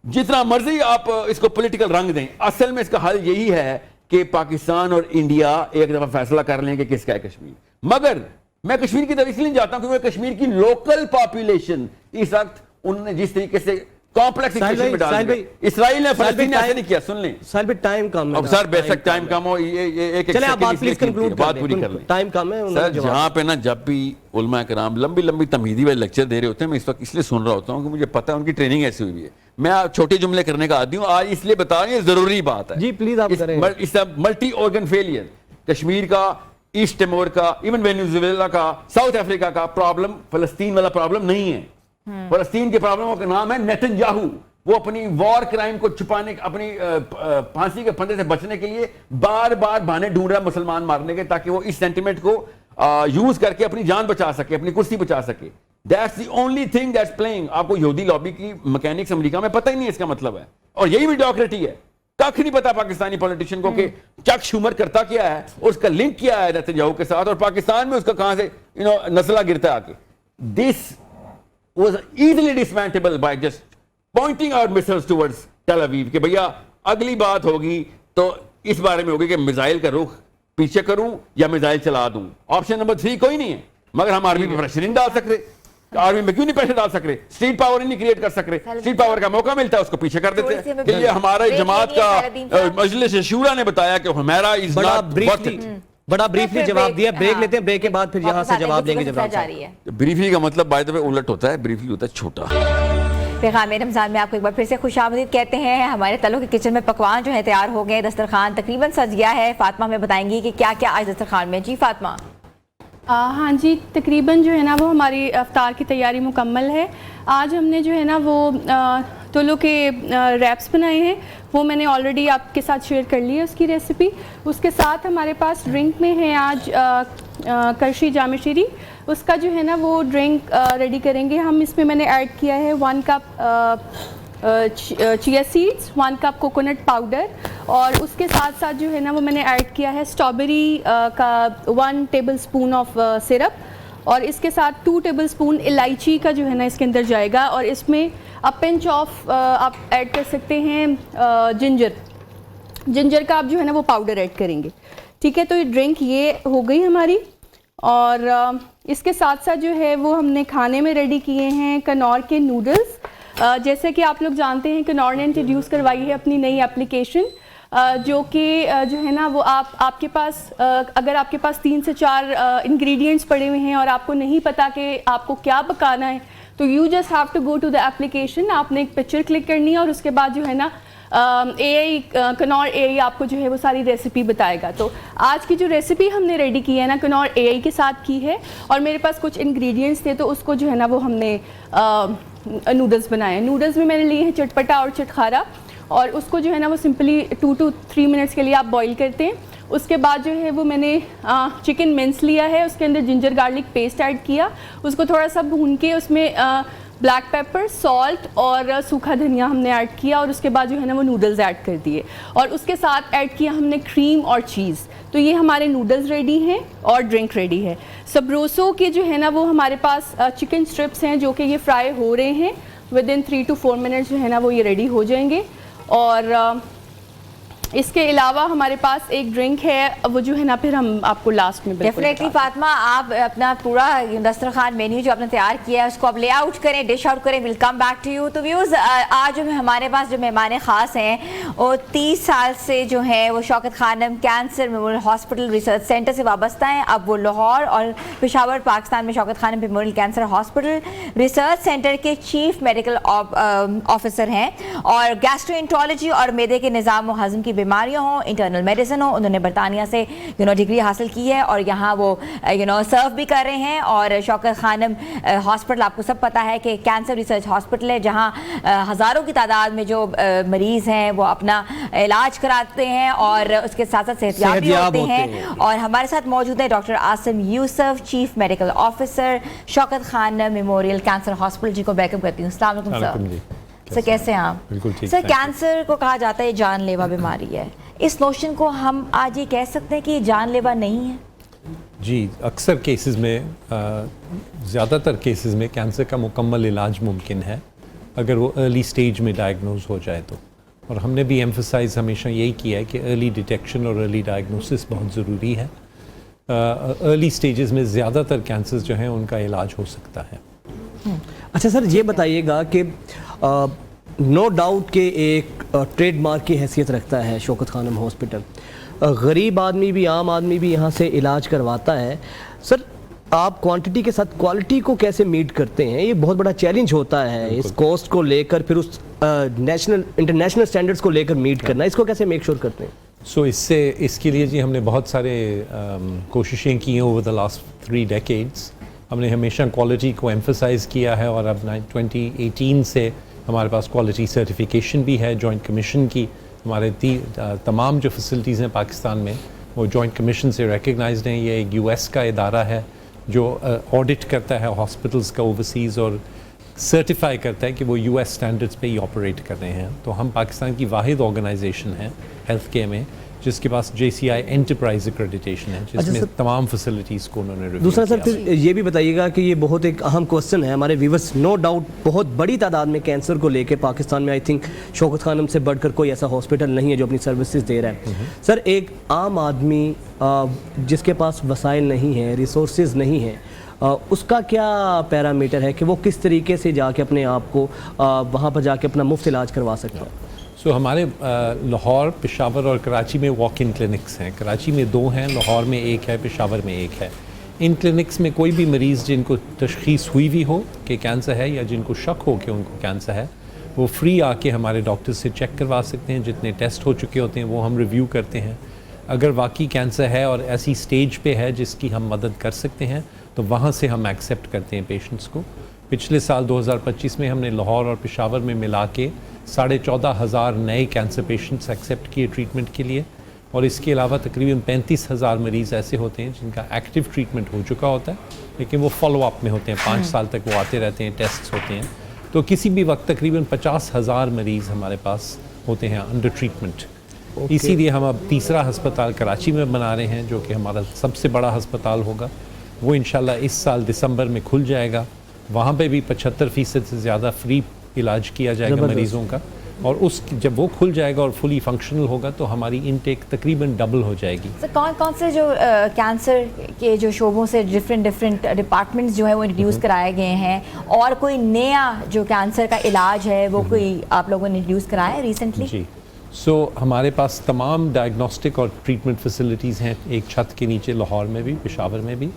جتنا مرضی آپ اس کو پولیٹیکل رنگ دیں, اصل میں اس کا حل یہی ہے کہ پاکستان اور انڈیا ایک دفعہ فیصلہ کر لیں کہ کس کا ہے کشمیر. مگر میں کشمیر کی طرف اس لیے جاتا ہوں کیونکہ کشمیر کی لوکل پاپولیشن اس وقت انہوں نے جس طریقے سے کمپلیکس ایکویشن میں ڈال دیا. اسرائیل نے فلسطین نے ایسے نہیں کیا. سن لیں سر, ٹائم کم ہے. اب سر بیسک ٹائم کم ہو, یہ ایک چلیں آپ بات پلیز کنکلوڈ بات پوری کر لیں. ٹائم کم ہے سر. جہاں پہ نا جب بھی علماء کرام لمبی تمہیدی والے لیکچر دے رہے ہوتے ہیں, میں اس وقت اس لیے سن رہا ہوتا ہوں کہ مجھے پتہ ہے ان کی ٹریننگ ایسی ہوئی ہے. میں چھوٹے جملے کرنے کا عادی ہوں, آج اس لیے بتا رہا ہوں, یہ ضروری بات ہے. جی پلیز آپ کریں. اس ملٹی آرگن فیلئر, کشمیر کا, ایسٹ ٹیمور کا, ایون وینیزویلا کا, ساؤتھ افریقہ کا پرابلم فلسطین والا پرابلم نہیں ہے. فلسطین کے پرابلم کا نام ہے نیتن یاہو. وہ اپنی وار کرائم کو چھپانے, اپنی پھانسی کے پھندے سے بچنے کے لیے بار بار بہانے ڈھونڈ رہا ہے مسلمان مارنے کے, تاکہ وہ اس سینٹیمنٹ کو یوز کر کے اپنی جان بچا سکے, اپنی کرسی بچا سکے. That's the only thing that's playing. آپ کو یہودی لابی کی مکینکس امریکہ میں پتہ ہی نہیں اس کا مطلب ہے, اور یہی میڈیوکریٹی ہے. کخ نہیں پتا پاکستانی پولیٹیشین کو کہ چک شومر کرتا کیا ہے اور اس کا لنک کیا ہے نیتنیاہو کے ساتھ, اور پاکستان میں اس کا کہاں سے نسلہ گرتا ہے آ کے. This was easily dismantleable by just pointing our missiles towards Tel Aviv کہ بھیا اگلی بات ہوگی تو اس بارے میں ہوگی کہ میزائل کا رخ پیچھے کروں یا میزائل چلا دوں. آپشن نمبر 3 کوئی نہیں ہے, مگر ہم آرمی پہ پریشر نہیں ڈال سکتے. آرمی میں کیوں نہیں پریشر ڈال سکتے؟ اسٹریٹ پاور نہیں کریٹ کر سکتے. اسٹریٹ پاور کا موقع ملتا ہے اس کو پیچھے کر دیتے ہیں. کہ یہ ہمارے جماعت کا مجلس شورا نے بتایا کہ ہمارا از ناٹ ورتھ اٹ. بڑا بریفلی جواب دیا. بریک لیتے ہیں, بریک کے بعد پھر یہاں سے جواب دیں گے. بریفلی کا مطلب بائی دا وے الٹ ہوتا ہے, بریفلی ہوتا ہے چھوٹا. پیغام رمضان میں آپ کو ایک بار پھر سے خوش آمدید کہتے ہیں. ہمارے تلو کے کچن میں پکوان جو ہے تیار ہو گئے, دسترخوان تقریباً سج گیا ہے. فاطمہ ہمیں بتائیں گی کہ کیا کیا آج دسترخوان میں. جی فاطمہ. ہاں جی, تقریباً جو ہے نا وہ ہماری افطار کی تیاری مکمل ہے. آج ہم نے جو ہے نا وہ تولو کے ریپس بنائے ہیں, وہ میں نے آلریڈی آپ کے ساتھ شیئر کر لی ہے اس کی ریسیپی. اس کے ساتھ ہمارے پاس ڈرنک میں ہے آج کرشی جامع شیری. اس کا جو ہے نا وہ ڈرنک ریڈی کریں گے ہم. اس میں نے ایڈ کیا ہے 1 کپ چیا سیڈس, 1 کپ کوکونٹ پاؤڈر, اور اس کے ساتھ ساتھ جو ہے نا وہ میں نے ایڈ کیا ہے اسٹرابیری کا 1 ٹیبل اسپون آف سرپ, اور اس کے ساتھ 2 ٹیبل اسپون الائچی کا جو ہے نا اس کے اندر جائے گا, اور اس میں پنچ آف آپ ایڈ کر سکتے ہیں جنجر کا آپ جو ہے نا وہ پاؤڈر ایڈ کریں گے. ٹھیک ہے, تو یہ ڈرنک یہ ہو گئی ہماری. اور اس کے ساتھ ساتھ جو ہے وہ ہم نے کھانے میں ریڈی کیے ہیں کنور کے نوڈلز. جیسے کہ آپ لوگ جانتے ہیں کنور نے انٹروڈیوس کروائی ہے اپنی نئی اپلیکیشن, جو کہ جو ہے نا وہ آپ کے پاس اگر آپ کے پاس 3 سے 4 انگریڈینٹس پڑے ہوئے ہیں اور آپ کو نہیں پتا کہ آپ کو کیا پکانا ہے, تو you just have to go to the application. آپ نے ایک پکچر کلک کرنی ہے اور اس کے بعد جو ہے نا کنور اے آئی آپ کو جو ہے وہ ساری ریسیپی بتائے گا. تو آج کی جو ریسیپی ہم نے ریڈی کی ہے نا کنور اے آئی کے ساتھ کی ہے, اور میرے پاس کچھ انگریڈینٹس تھے تو اس کو جو ہے نا وہ ہم نے نوڈلز بنائے. نوڈلز میں نے لیے ہیں چٹپٹا اور چٹخارا, اور اس کو جو ہے نا وہ سمپلی 2 to 3 منٹس کے لیے آپ بوائل کرتے ہیں. اس کے بعد جو ہے وہ میں نے چکن منس لیا ہے, اس کے اندر جنجر گارلک پیسٹ ایڈ کیا, اس کو تھوڑا سا بھون کے اس میں بلیک پیپر, سالٹ اور سوکھا دھنیا ہم نے ایڈ کیا, اور اس کے بعد جو ہے نا وہ نوڈلز ایڈ کر دیے, اور اس کے ساتھ ایڈ کیا ہم نے کریم اور چیز. تو یہ ہمارے نوڈلز ریڈی ہیں اور ڈرنک ریڈی ہے. سبروسو کے جو ہے نا وہ ہمارے پاس چکن اسٹرپس ہیں جو کہ یہ فرائی ہو رہے ہیں. ودن 3 to 4 منٹس جو ہے نا وہ یہ ریڈی ہو جائیں گے. اور اس کے علاوہ ہمارے پاس ایک ڈرنک ہے, وہ جو ہے نا پھر ہم آپ کو لاسٹ میں ڈیفینیٹلی. فاطمہ آپ اپنا پورا دسترخوان مینیو جو آپ نے تیار کیا ہے اس کو آپ لے آؤٹ کریں, ڈش آؤٹ کریں. ول کم بیک ٹو یو. تو ویوز آج جو ہمارے پاس جو مہمان خاص ہیں وہ 30 سال سے جو ہیں وہ شوکت خانم cancer memorial hospital research centre سے وابستہ ہیں. اب وہ لاہور اور پشاور پاکستان میں شوکت خانم memorial cancer hospital research centre کے چیف میڈیکل آفیسر ہیں, اور گیسٹرو اور میدے کے نظام و ہضم کی بیماریاں ہوں, انٹرنل میڈیسن ہو. انہوں نے برطانیہ سے ڈگری حاصل کی ہے اور یہاں وہ سرو بھی کر رہے ہیں. اور شوکت خانم ہاسپٹل آپ کو سب پتہ ہے کہ کینسر ریسرچ ہاسپٹل ہے جہاں ہزاروں کی تعداد میں جو مریض ہیں وہ اپنا علاج کراتے ہیں اور اس کے ساتھ ساتھ صحت بھی ہوتے ہیں. اور ہمارے ساتھ موجود ہے ڈاکٹر عاصم یوسف, چیف میڈیکل آفیسر شوکت خانم میموریل کینسر ہاسپٹل. جی کو ویلکم کرتی ہوں. السلام علیکم سر. سر کیسے ہیں آپ؟ سر کینسر کو کہا جاتا ہے جان لیوا بیماری ہے, اس نوشن کو ہم آج یہ کہہ سکتے ہیں کہ یہ جان لیوا نہیں ہے؟ جی, اکثر کیسز میں زیادہ تر کیسز میں کینسر کا مکمل علاج ممکن ہے اگر وہ ارلی سٹیج میں ڈائگنوز ہو جائے تو. اور ہم نے بھی ایمفسائز ہمیشہ یہی کیا ہے کہ ارلی ڈیٹیکشن اور ارلی ڈائگنوسس بہت ضروری ہے. ارلی سٹیجز میں زیادہ تر کینسرز جو ہیں ان کا علاج ہو سکتا ہے. اچھا سر, یہ بتائیے گا کہ نو ڈاؤٹ کہ ایک ٹریڈ مارک کی حیثیت رکھتا ہے شوکت خانم ہاسپٹل. غریب آدمی بھی عام آدمی بھی یہاں سے علاج کرواتا ہے. سر آپ کوانٹٹی کے ساتھ کوالٹی کو کیسے میٹ کرتے ہیں؟ یہ بہت بڑا چیلنج ہوتا ہے اس کاسٹ کو لے کر, پھر اس انٹرنیشنل اسٹینڈرڈس کو لے کر میٹ کرنا, اس کو کیسے میک شور کرتے ہیں؟ اس کے لیے جی ہم نے بہت سارے کوششیں کی ہیں اوور دا لاسٹ 3 decades. ہم نے ہمیشہ کوالٹی کو ایمفسائز کیا ہے, اور اب 2018 سے ہمارے پاس کوالٹی سرٹیفیکیشن بھی ہے جوائنٹ کمیشن کی. ہمارے تمام جو فیسلٹیز ہیں پاکستان میں وہ جوائنٹ کمیشن سے ریکگنائزڈ ہیں. یہ ایک US کا ادارہ ہے جو آڈٹ کرتا ہے ہاسپٹلس کا اوورسیز اور سرٹیفائی کرتا ہے کہ وہ US اسٹینڈرڈس پہ ہی آپریٹ کر رہے ہیں. تو ہم پاکستان کی واحد آرگنائزیشن ہے ہیلتھ کیئر میں جس کے پاس JCI انٹرپرائز ایکریڈیٹیشن ہے, جس میں تمام فیسلٹیز کو انہوں نے ریویو. دوسرا سر پھر یہ بھی بتائیے گا کہ یہ بہت ایک اہم کوسچن ہے ہمارے ویورس, نو ڈاؤٹ بہت بڑی تعداد میں کینسر کو لے کے پاکستان میں آئی تھنک شوکت خانم سے بڑھ کر کوئی ایسا ہاسپٹل نہیں ہے جو اپنی سروسز دے رہا ہے. سر ایک عام آدمی جس کے پاس وسائل نہیں ہیں, ریسورسز نہیں ہیں, اس کا کیا پیرامیٹر ہے کہ وہ کس طریقے سے جا کے اپنے آپ کو وہاں پر جا کے اپنا مفت علاج کروا سکتا ہے؟ سو ہمارے لاہور, پشاور اور کراچی میں واک ان کلینکس ہیں. کراچی میں 2 ہیں, لاہور میں 1 ہے, پشاور میں 1 ہے. ان کلینکس میں کوئی بھی مریض جن کو تشخیص ہوئی بھی ہو کہ کینسر ہے یا جن کو شک ہو کہ ان کو کینسر ہے, وہ فری آ کے ہمارے ڈاکٹر سے چیک کروا سکتے ہیں. جتنے ٹیسٹ ہو چکے ہوتے ہیں وہ ہم ریویو کرتے ہیں. اگر واقعی کینسر ہے اور ایسی سٹیج پہ ہے جس کی ہم مدد کر سکتے ہیں تو وہاں سے ہم ایکسیپٹ کرتے ہیں پیشنٹس کو. پچھلے سال 2025 میں ہم نے لاہور اور پشاور میں ملا کے 14,500 نئے کینسر پیشنٹس ایکسیپٹ کیے ٹریٹمنٹ کے لیے, اور اس کے علاوہ تقریباً 35,000 مریض ایسے ہوتے ہیں جن کا ایکٹیو ٹریٹمنٹ ہو چکا ہوتا ہے لیکن وہ فالو اپ میں ہوتے ہیں, 5 سال تک وہ آتے رہتے ہیں, ٹیسٹس ہوتے ہیں. تو کسی بھی وقت تقریباً 50,000 مریض ہمارے پاس ہوتے ہیں انڈر ٹریٹمنٹ. اسی لیے ہم اب تیسرا ہسپتال کراچی میں بنا رہے ہیں جو کہ ہمارا سب سے بڑا ہسپتال ہوگا. وہ انشاءاللہ اس سال دسمبر میں کھل جائے گا. وہاں پہ بھی 75% سے زیادہ فری علاج کیا جائے گا مریضوں کا, اور جب وہ کھل جائے گا اور فلی فنکشنل ہوگا تو ہماری انٹیک تقریباً ڈبل ہو جائے گی. کون سے جو کینسر کے جو شعبوں سے ڈفرینٹ ڈپارٹمنٹس جو ہے وہ انٹروڈیوس کرائے گئے ہیں, اور کوئی نیا جو کینسر کا علاج ہے وہ کوئی آپ لوگوں نے انٹروڈیوس کرایا ہے ریسنٹلی؟ جی, سو ہمارے پاس تمام ڈائگنوسٹک اور ٹریٹمنٹ فیسلٹیز ہیں ایک چھت کے نیچے, لاہور میں بھی, پشاور میں بھی.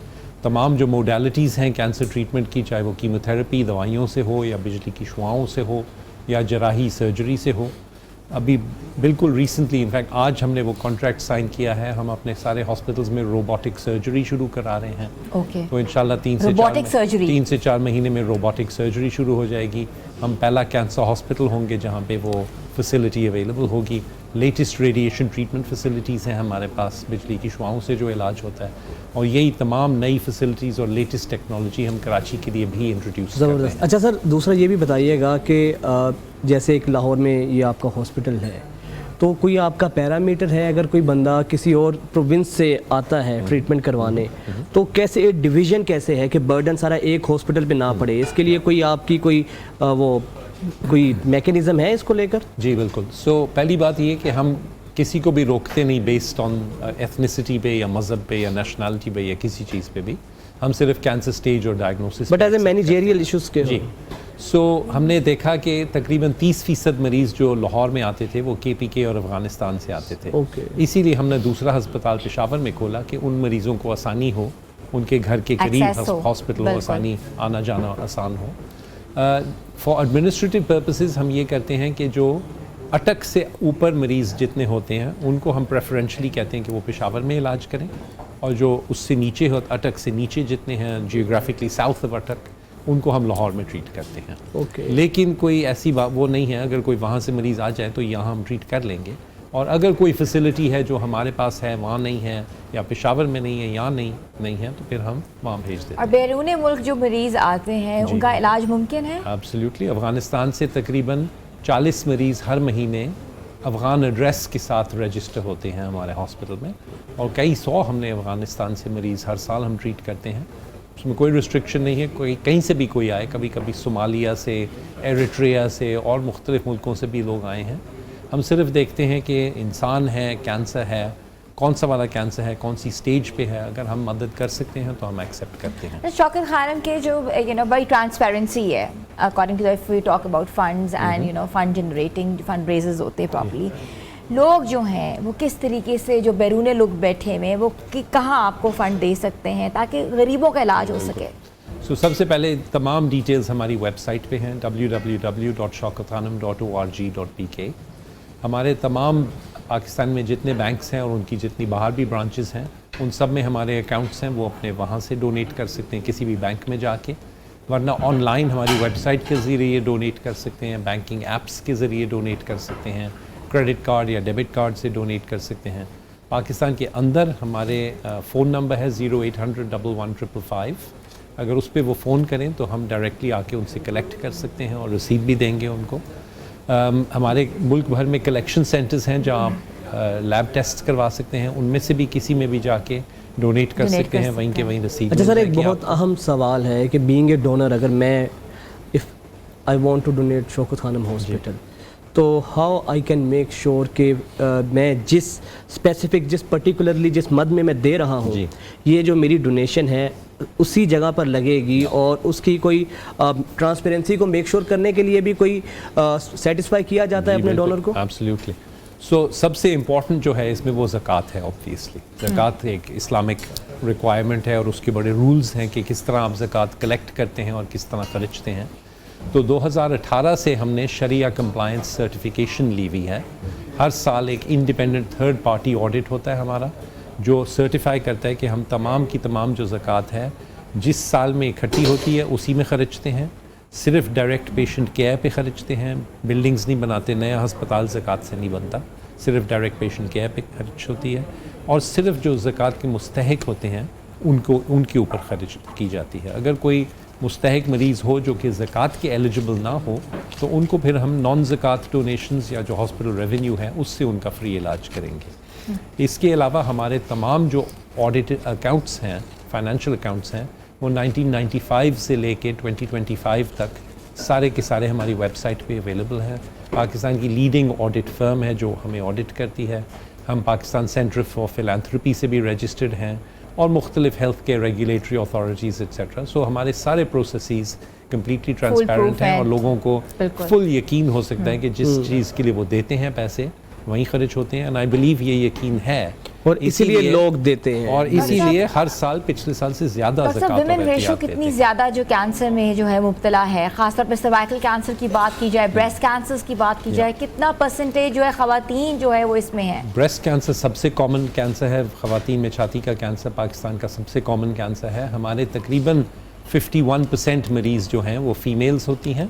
تمام جو موڈیلٹیز ہیں کینسر ٹریٹمنٹ کی, چاہے وہ کیموتھراپی دوائیوں سے ہو یا بجلی کی شعاؤں سے ہو یا جراحی سرجری سے ہو. ابھی بالکل ریسنٹلی انفیکٹ آج ہم نے وہ کانٹریکٹ سائن کیا ہے, ہم اپنے سارے ہاسپٹلز میں روبوٹک سرجری شروع کرا رہے ہیں. تو انشاءاللہ 3 سے 4 مہینے میں روبوٹک سرجری شروع ہو جائے گی. ہم پہلا کینسر ہاسپٹل ہوں گے جہاں پہ وہ فیسلٹی اویلیبل ہوگی. لیٹسٹ ریڈیشن ٹریٹمنٹ فیسلٹیز ہیں ہمارے پاس, بجلی کی شعاؤں سے جو علاج ہوتا ہے, اور یہی تمام نئی فیسلٹیز اور لیٹسٹ ٹیکنالوجی ہم کراچی کے لیے بھی انٹروڈیوس کر رہے ہیں. اچھا سر, دوسرا یہ بھی بتائیے گا کہ جیسے ایک لاہور میں یہ آپ کا ہاسپٹل ہے, تو کوئی آپ کا پیرامیٹر ہے اگر کوئی بندہ کسی اور پروونس سے آتا ہے ٹریٹمنٹ کروانے, تو کیسے ڈویژن کیسے ہے کہ برڈن سارا ایک ہاسپٹل پہ نہ پڑے, اس کے لیے کوئی آپ کی کوئی میکینزم ہے اس کو لے کر؟ جی بالکل. سو پہلی بات یہ کہ ہم کسی کو بھی روکتے نہیں بیسڈ آن ایتھنیسٹی پہ یا مذہب پہ یا نیشنلٹی پہ یا کسی چیز پہ بھی. ہم صرف کینسر سٹیج اور diagnosis but as a managerial issues کے. جی, سو ہم نے دیکھا کہ تقریباً 30% مریض جو لاہور میں آتے تھے وہ KPK اور افغانستان سے آتے تھے. اسی لیے ہم نے دوسرا ہسپتال پشاور میں کھولا کہ ان مریضوں کو آسانی ہو, ان کے گھر کے قریب ہاسپٹل ہو, آسانی آنا جانا آسان ہو. فار ایڈمنسٹریٹو پرپسز ہم یہ کرتے ہیں کہ جو اٹک سے اوپر مریض جتنے ہوتے ہیں ان کو ہم پریفرینشلی کہتے ہیں کہ وہ پشاور میں علاج کریں, اور جو اس سے نیچے اٹک سے نیچے جتنے ہیں جیوگرافکلی ساؤتھ آف اٹک, ان کو ہم لاہور میں ٹریٹ کرتے ہیں. لیکن کوئی ایسی وہ نہیں ہے, اگر کوئی وہاں سے مریض آ جائے تو یہاں ہم ٹریٹ کر لیں گے, اور اگر کوئی فیسلٹی ہے جو ہمارے پاس ہے وہاں نہیں ہے یا پشاور میں نہیں ہے یا نہیں ہے تو پھر ہم وہاں بھیج دیتے ہیں. اور بیرون ملک جو مریض آتے ہیں ان کا علاج ممکن ہے؟ ایبسلیوٹلی. افغانستان سے تقریباً 40 مریض ہر مہینے افغان ایڈریس کے ساتھ رجسٹر ہوتے ہیں ہمارے ہاسپٹل میں, اور کئی 100 ہم نے افغانستان سے مریض ہر سال ہم ٹریٹ کرتے ہیں. اس میں کوئی ریسٹرکشن نہیں ہے, کوئی کہیں سے بھی کوئی آئے, کبھی صومالیہ سے, ایریٹریا سے اور مختلف ملکوں سے بھی لوگ آئے ہیں. ہم صرف دیکھتے ہیں کہ انسان ہے, کینسر ہے, کون سا والا کینسر ہے, کون سی سٹیج پہ ہے, اگر ہم مدد کر سکتے ہیں تو ہم ایکسیپٹ کرتے ہیں. شوکت خانم کے جو بڑی ٹرانسپیرنسی ہے according to if we talk about funds and fund generating, fund raises ہوتے ہیں پراپرلی, لوگ جو ہیں وہ کس طریقے سے جو بیرون لوگ بیٹھے ہوئے وہ کہاں آپ کو فنڈ دے سکتے ہیں تاکہ غریبوں کا علاج ہو سکے؟ سب سے پہلے تمام ڈیٹیلز ہماری ویب سائٹ پہ ہیں www.shaukathanam.org.pk. ہمارے تمام پاکستان میں جتنے بینکس ہیں اور ان کی جتنی باہر بھی برانچز ہیں ان سب میں ہمارے اکاؤنٹس ہیں, وہ اپنے وہاں سے ڈونیٹ کر سکتے ہیں کسی بھی بینک میں جا کے, ورنہ آن لائن ہماری ویب سائٹ کے ذریعے ڈونیٹ کر سکتے ہیں, بینکنگ ایپس کے ذریعے ڈونیٹ کر سکتے ہیں, کریڈٹ کارڈ یا ڈیبٹ کارڈ سے ڈونیٹ کر سکتے ہیں. پاکستان کے اندر ہمارے فون نمبر ہے 0800-11-555. اگر اس پہ وہ فون کریں تو ہم ڈائریکٹلی آ کے ان سے کلیکٹ کر سکتے ہیں اور رسید بھی دیں گے ان کو. ہمارے ملک بھر میں کلیکشن سینٹرز ہیں جہاں آپ لیب ٹیسٹ کروا سکتے ہیں, ان میں سے بھی کسی میں بھی جا کے ڈونیٹ کر سکتے ہیں, وہیں کے وہیں رسید. اچھا سر, ایک بہت اہم سوال ہے کہ بینگ اے ڈونر, اگر میں if I want to donate Shaukat Khanum hospital, تو how I can make sure کہ میں جس اسپیسیفک, جس پرٹیکولرلی جس مد میں دے رہا ہوں, یہ جو میری ڈونیشن ہے اسی جگہ پر لگے گی, اور اس کی کوئی ٹرانسپیرنسی کو میک شیور کرنے کے لیے بھی کوئی سیٹسفائی کیا جاتا ہے اپنے ڈونر کو؟ ایبسلیوٹلی. سو سب سے امپورٹنٹ جو ہے اس میں وہ زکوٰۃ ہے. اوبویسلی زکوٰۃ ایک اسلامک ریکوائرمنٹ ہے اور اس کے بڑے رولز ہیں کہ کس طرح آپ زکوٰۃ کلیکٹ کرتے ہیں اور کس طرح خرچتے ہیں. تو 2018 سے ہم نے شریعہ کمپلائنس سرٹیفیکیشن لی ہوئی ہے. ہر سال ایک انڈیپینڈنٹ تھرڈ پارٹی آڈٹ ہوتا ہے ہمارا, جو سرٹیفائی کرتا ہے کہ ہم تمام کی تمام جو زکوٰۃ ہے جس سال میں اکٹھی ہوتی ہے اسی میں خرچتے ہیں, صرف ڈائریکٹ پیشنٹ کیئر پہ خرچتے ہیں, بلڈنگز نہیں بناتے, نیا ہسپتال زکوٰۃ سے نہیں بنتا, صرف ڈائریکٹ پیشنٹ کیئر پہ خرچ ہوتی ہے, اور صرف جو زکوٰۃ کے مستحق ہوتے ہیں ان کے اوپر خرچ کی جاتی ہے. اگر کوئی مستحق مریض ہو جو کہ زکوٰۃ کے ایلیجبل نہ ہو تو ان کو پھر ہم نان زکوٰۃ ڈونیشنز یا جو ہاسپٹل ریونیو ہے اس سے ان کا فری علاج کریں گے. اس کے علاوہ ہمارے تمام جو آڈیٹڈ اکاؤنٹس ہیں, فائنینشیل اکاؤنٹس ہیں, وہ 1995 سے لے کے 2025 تک سارے کے سارے ہماری ویب سائٹ پہ اویلیبل ہیں. پاکستان کی لیڈنگ آڈٹ فرم ہے جو ہمیں آڈٹ کرتی ہے. ہم پاکستان سینٹر فار فلانتھروپی سے بھی رجسٹرڈ ہیں, اور مختلف health care regulatory authorities etcetera. So ہمارے سارے پروسیسز کمپلیٹلی ٹرانسپیرنٹ ہیں, اور لوگوں کو فل یقین ہو سکتا ہے کہ جس چیز کے لیے وہ دیتے ہیں پیسے وہیں خرچ ہوتے ہیں. اینڈ آئی بلیو یہ یقین ہے, اور اسی لیے لوگ دیتے ہیں, اور اسی لیے ہر سال پچھلے سال سے زیادہ زکوٰۃ اور ویمن ریشو کتنی زیادہ جو کینسر میں جو ہے مبتلا ہے, خاص طور پہ سروائکل کینسر کی بات کی جائے, بریسٹ کینسر کی بات کی جائے, کتنا پرسنٹیج جو ہے خواتین جو ہے وہ اس میں ہے؟ بریسٹ کینسر سب سے کامن کینسر ہے خواتین میں. چھاتی کا کینسر پاکستان کا سب سے کامن کینسر ہے. ہمارے تقریباً 51% مریض جو ہیں وہ فیمیلز ہوتی ہیں,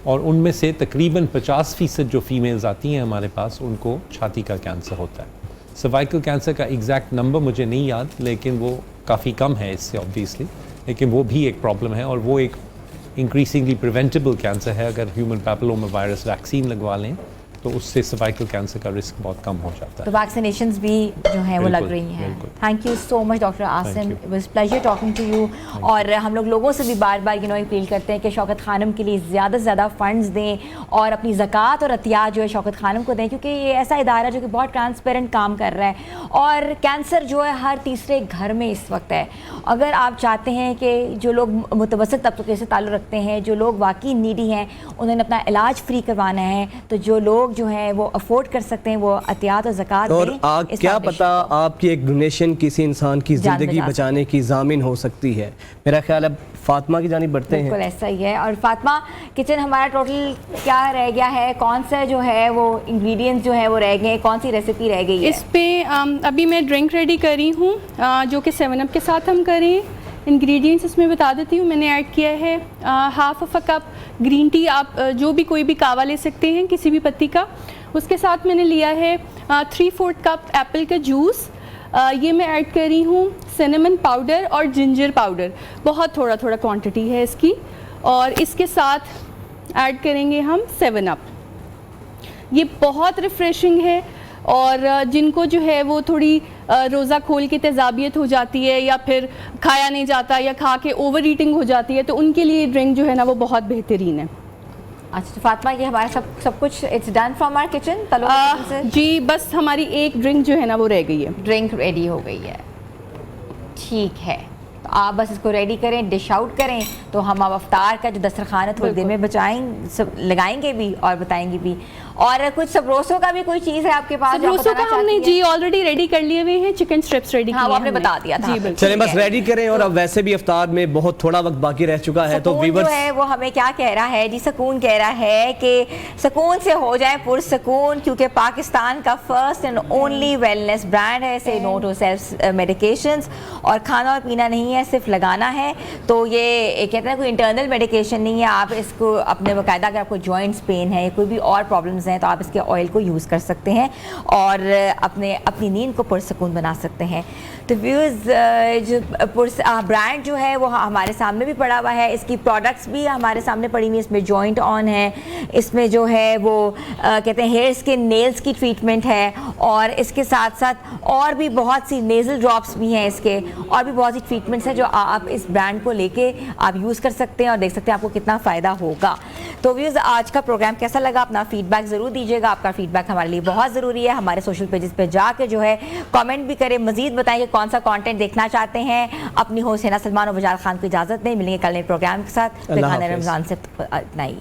اور ان میں سے تقریباً 50% جو فیمیلز آتی ہیں ہمارے پاس ان کو چھاتی کا کینسر ہوتا ہے. سروائکل کینسر کا ایگزیکٹ نمبر مجھے نہیں یاد, لیکن وہ کافی کم ہے اس سے آبویسلی, لیکن وہ بھی ایک پرابلم ہے, اور وہ ایک انکریزنگلی پریونٹیبل کینسر ہے. اگر ہیومن پیپلوما وائرس ویکسین لگوا لیں تو اس سے سروائکل کینسر کا رسک بہت کم ہو جاتا ہے. تو ویکسینیشنز بھی جو ہیں وہ لگ رہی ہیں. Thank you so much doctor Asim, it was pleasure talking to you. اور ہم لوگ لوگوں سے بھی بار بار اپیل کرتے ہیں کہ شوکت خانم کے لیے زیادہ سے زیادہ فنڈز دیں, اور اپنی زکوٰۃ اور عطیات جو ہے شوکت خانم کو دیں, کیونکہ یہ ایسا ادارہ جو کہ بہت ٹرانسپیرنٹ کام کر رہا ہے, اور کینسر جو ہے ہر تیسرے گھر میں اس وقت ہے. اگر آپ چاہتے ہیں کہ جو لوگ متوسط طبقے سے تعلق رکھتے ہیں, جو لوگ واقعی نیڈی ہیں, انہوں نے اپنا علاج فری کروانا ہے, تو جو لوگ جو ہیں وہ افورڈ کر سکتے ہیں وہ عطیات اور زکوٰۃ دیں. اور کیا پتہ آپ کی ایک ڈونیشن کسی انسان کی زندگی بچانے کی ضامن ہو سکتی ہے. میرا خیال ہے فاطمہ کی جانب بڑھتے ہیں. بالکل ایسا ہی ہے. اور فاطمہ, کچن ہمارا ٹوٹل کیا رہ گیا ہے, کون سا جو ہے وہ انگریڈینٹس جو ہے وہ رہ گئے, کون سی ریسیپی رہ گئی ہے اس پہ؟ ابھی میں ڈرنک ریڈی کری ہوں جو کہ 7 اپ کے ساتھ ہم کریں. انگریڈینٹس اس میں بتا دیتی ہوں. میں نے ایڈ کیا ہے half of a cup green tea, آپ جو بھی کوئی بھی کہوا لے سکتے ہیں کسی بھی پتی کا. اس کے ساتھ میں نے لیا ہے 3/4 کپ ایپل کا جوس. یہ میں ایڈ کر رہی ہوں سینمن پاؤڈر اور جنجر پاؤڈر, بہت تھوڑا کوانٹٹی ہے اس کی. اور اس کے ساتھ ایڈ کریں گے ہم 7 اپ. یہ بہت ریفریشنگ ہے, اور جن کو جو ہے وہ تھوڑی روزہ کھول کے تیزابیت ہو جاتی ہے, یا پھر کھایا نہیں جاتا, یا کھا کے اوور ایٹنگ ہو جاتی ہے, تو ان کے لیے ڈرنک جو ہے نا وہ بہت بہترین ہے. اچھا فاطمہ, یہ ہمارا سب کچھ it's done from our kitchen. جی بس ہماری ایک ڈرنک جو ہے نا وہ رہ گئی ہے. ڈرنک ریڈی ہو گئی ہے, ٹھیک ہے. تو آپ بس اس کو ریڈی کریں, ڈش آؤٹ کریں, تو ہم اب افطار کا جو دسترخوان ہے تھوڑی دیر میں لگائیں گے بھی اور بتائیں گے بھی. اور کچھ سبروسوں کا بھی کوئی چیز ہے آپ کے پاس؟ سبروسوں کا ہم نے جی آلریڈی ریڈی کر لیے ہوئے ہیں, چکن اسٹرپس ریڈی ہاں وہ آپ نے بتا دیا تھا. چلیں بس ریڈی کریں, اور اب ویسے بھی افطار میں بہت تھوڑا وقت باقی رہ چکا ہے, تو ویورز جو ہے وہ ہمیں کیا کہہ رہا ہے جی, سکون کہہ رہا ہے کہ سکون سے ہو جائیں پرسکون, کیونکہ پاکستان کا first and only wellness brand ہے. سے نو ٹو سیلف میڈیکیشنز, اور کھانا اور پینا نہیں ہے, صرف لگانا ہے. تو یہ کہتے ہیں کوئی انٹرنل میڈیکیشن نہیں ہے. آپ اس کو اپنے باقاعدہ, اگر آپ کو جوائنٹس پین ہے, کوئی بھی اور پرابلمز آئٹمز ہیں, تو آپ اس کے آئل کو یوز کر سکتے ہیں اور اپنی نیند کو پرسکون بنا سکتے ہیں. تو ویوز جو برانڈ جو ہے وہ ہمارے سامنے بھی پڑا ہوا ہے, اس کی پروڈکٹس بھی ہمارے سامنے پڑی ہوئی, اس میں جوائنٹ آن ہے, اس میں جو ہے وہ کہتے ہیں ہیئر اسکن نیلز کی ٹریٹمنٹ ہے, اور اس کے ساتھ ساتھ اور بھی بہت سی نیزل ڈراپس بھی ہیں اس کے, اور بھی بہت سی ٹریٹمنٹس ہیں جو آپ اس برانڈ کو لے کے آپ یوز کر سکتے ہیں اور دیکھ سکتے ہیں آپ کو کتنا فائدہ ہوگا. تو ویوز آج کا پروگرام کیسا لگا, اپنا فیڈ بیک ضرور دیجیے گا, آپ کا فیڈ بیک ہمارے لیے بہت ضروری ہے. ہمارے سوشل پیجز پہ جا کے جو ہے کامنٹ بھی کریں, مزید بتائیں کہ کون سا کانٹینٹ دیکھنا چاہتے ہیں. اپنی ہوسٹ حنا سلمان اور وجال خان کو اجازت دیں, ملیں گے کل نئے پروگرام کے ساتھ. رمضان سے اتنا ہی.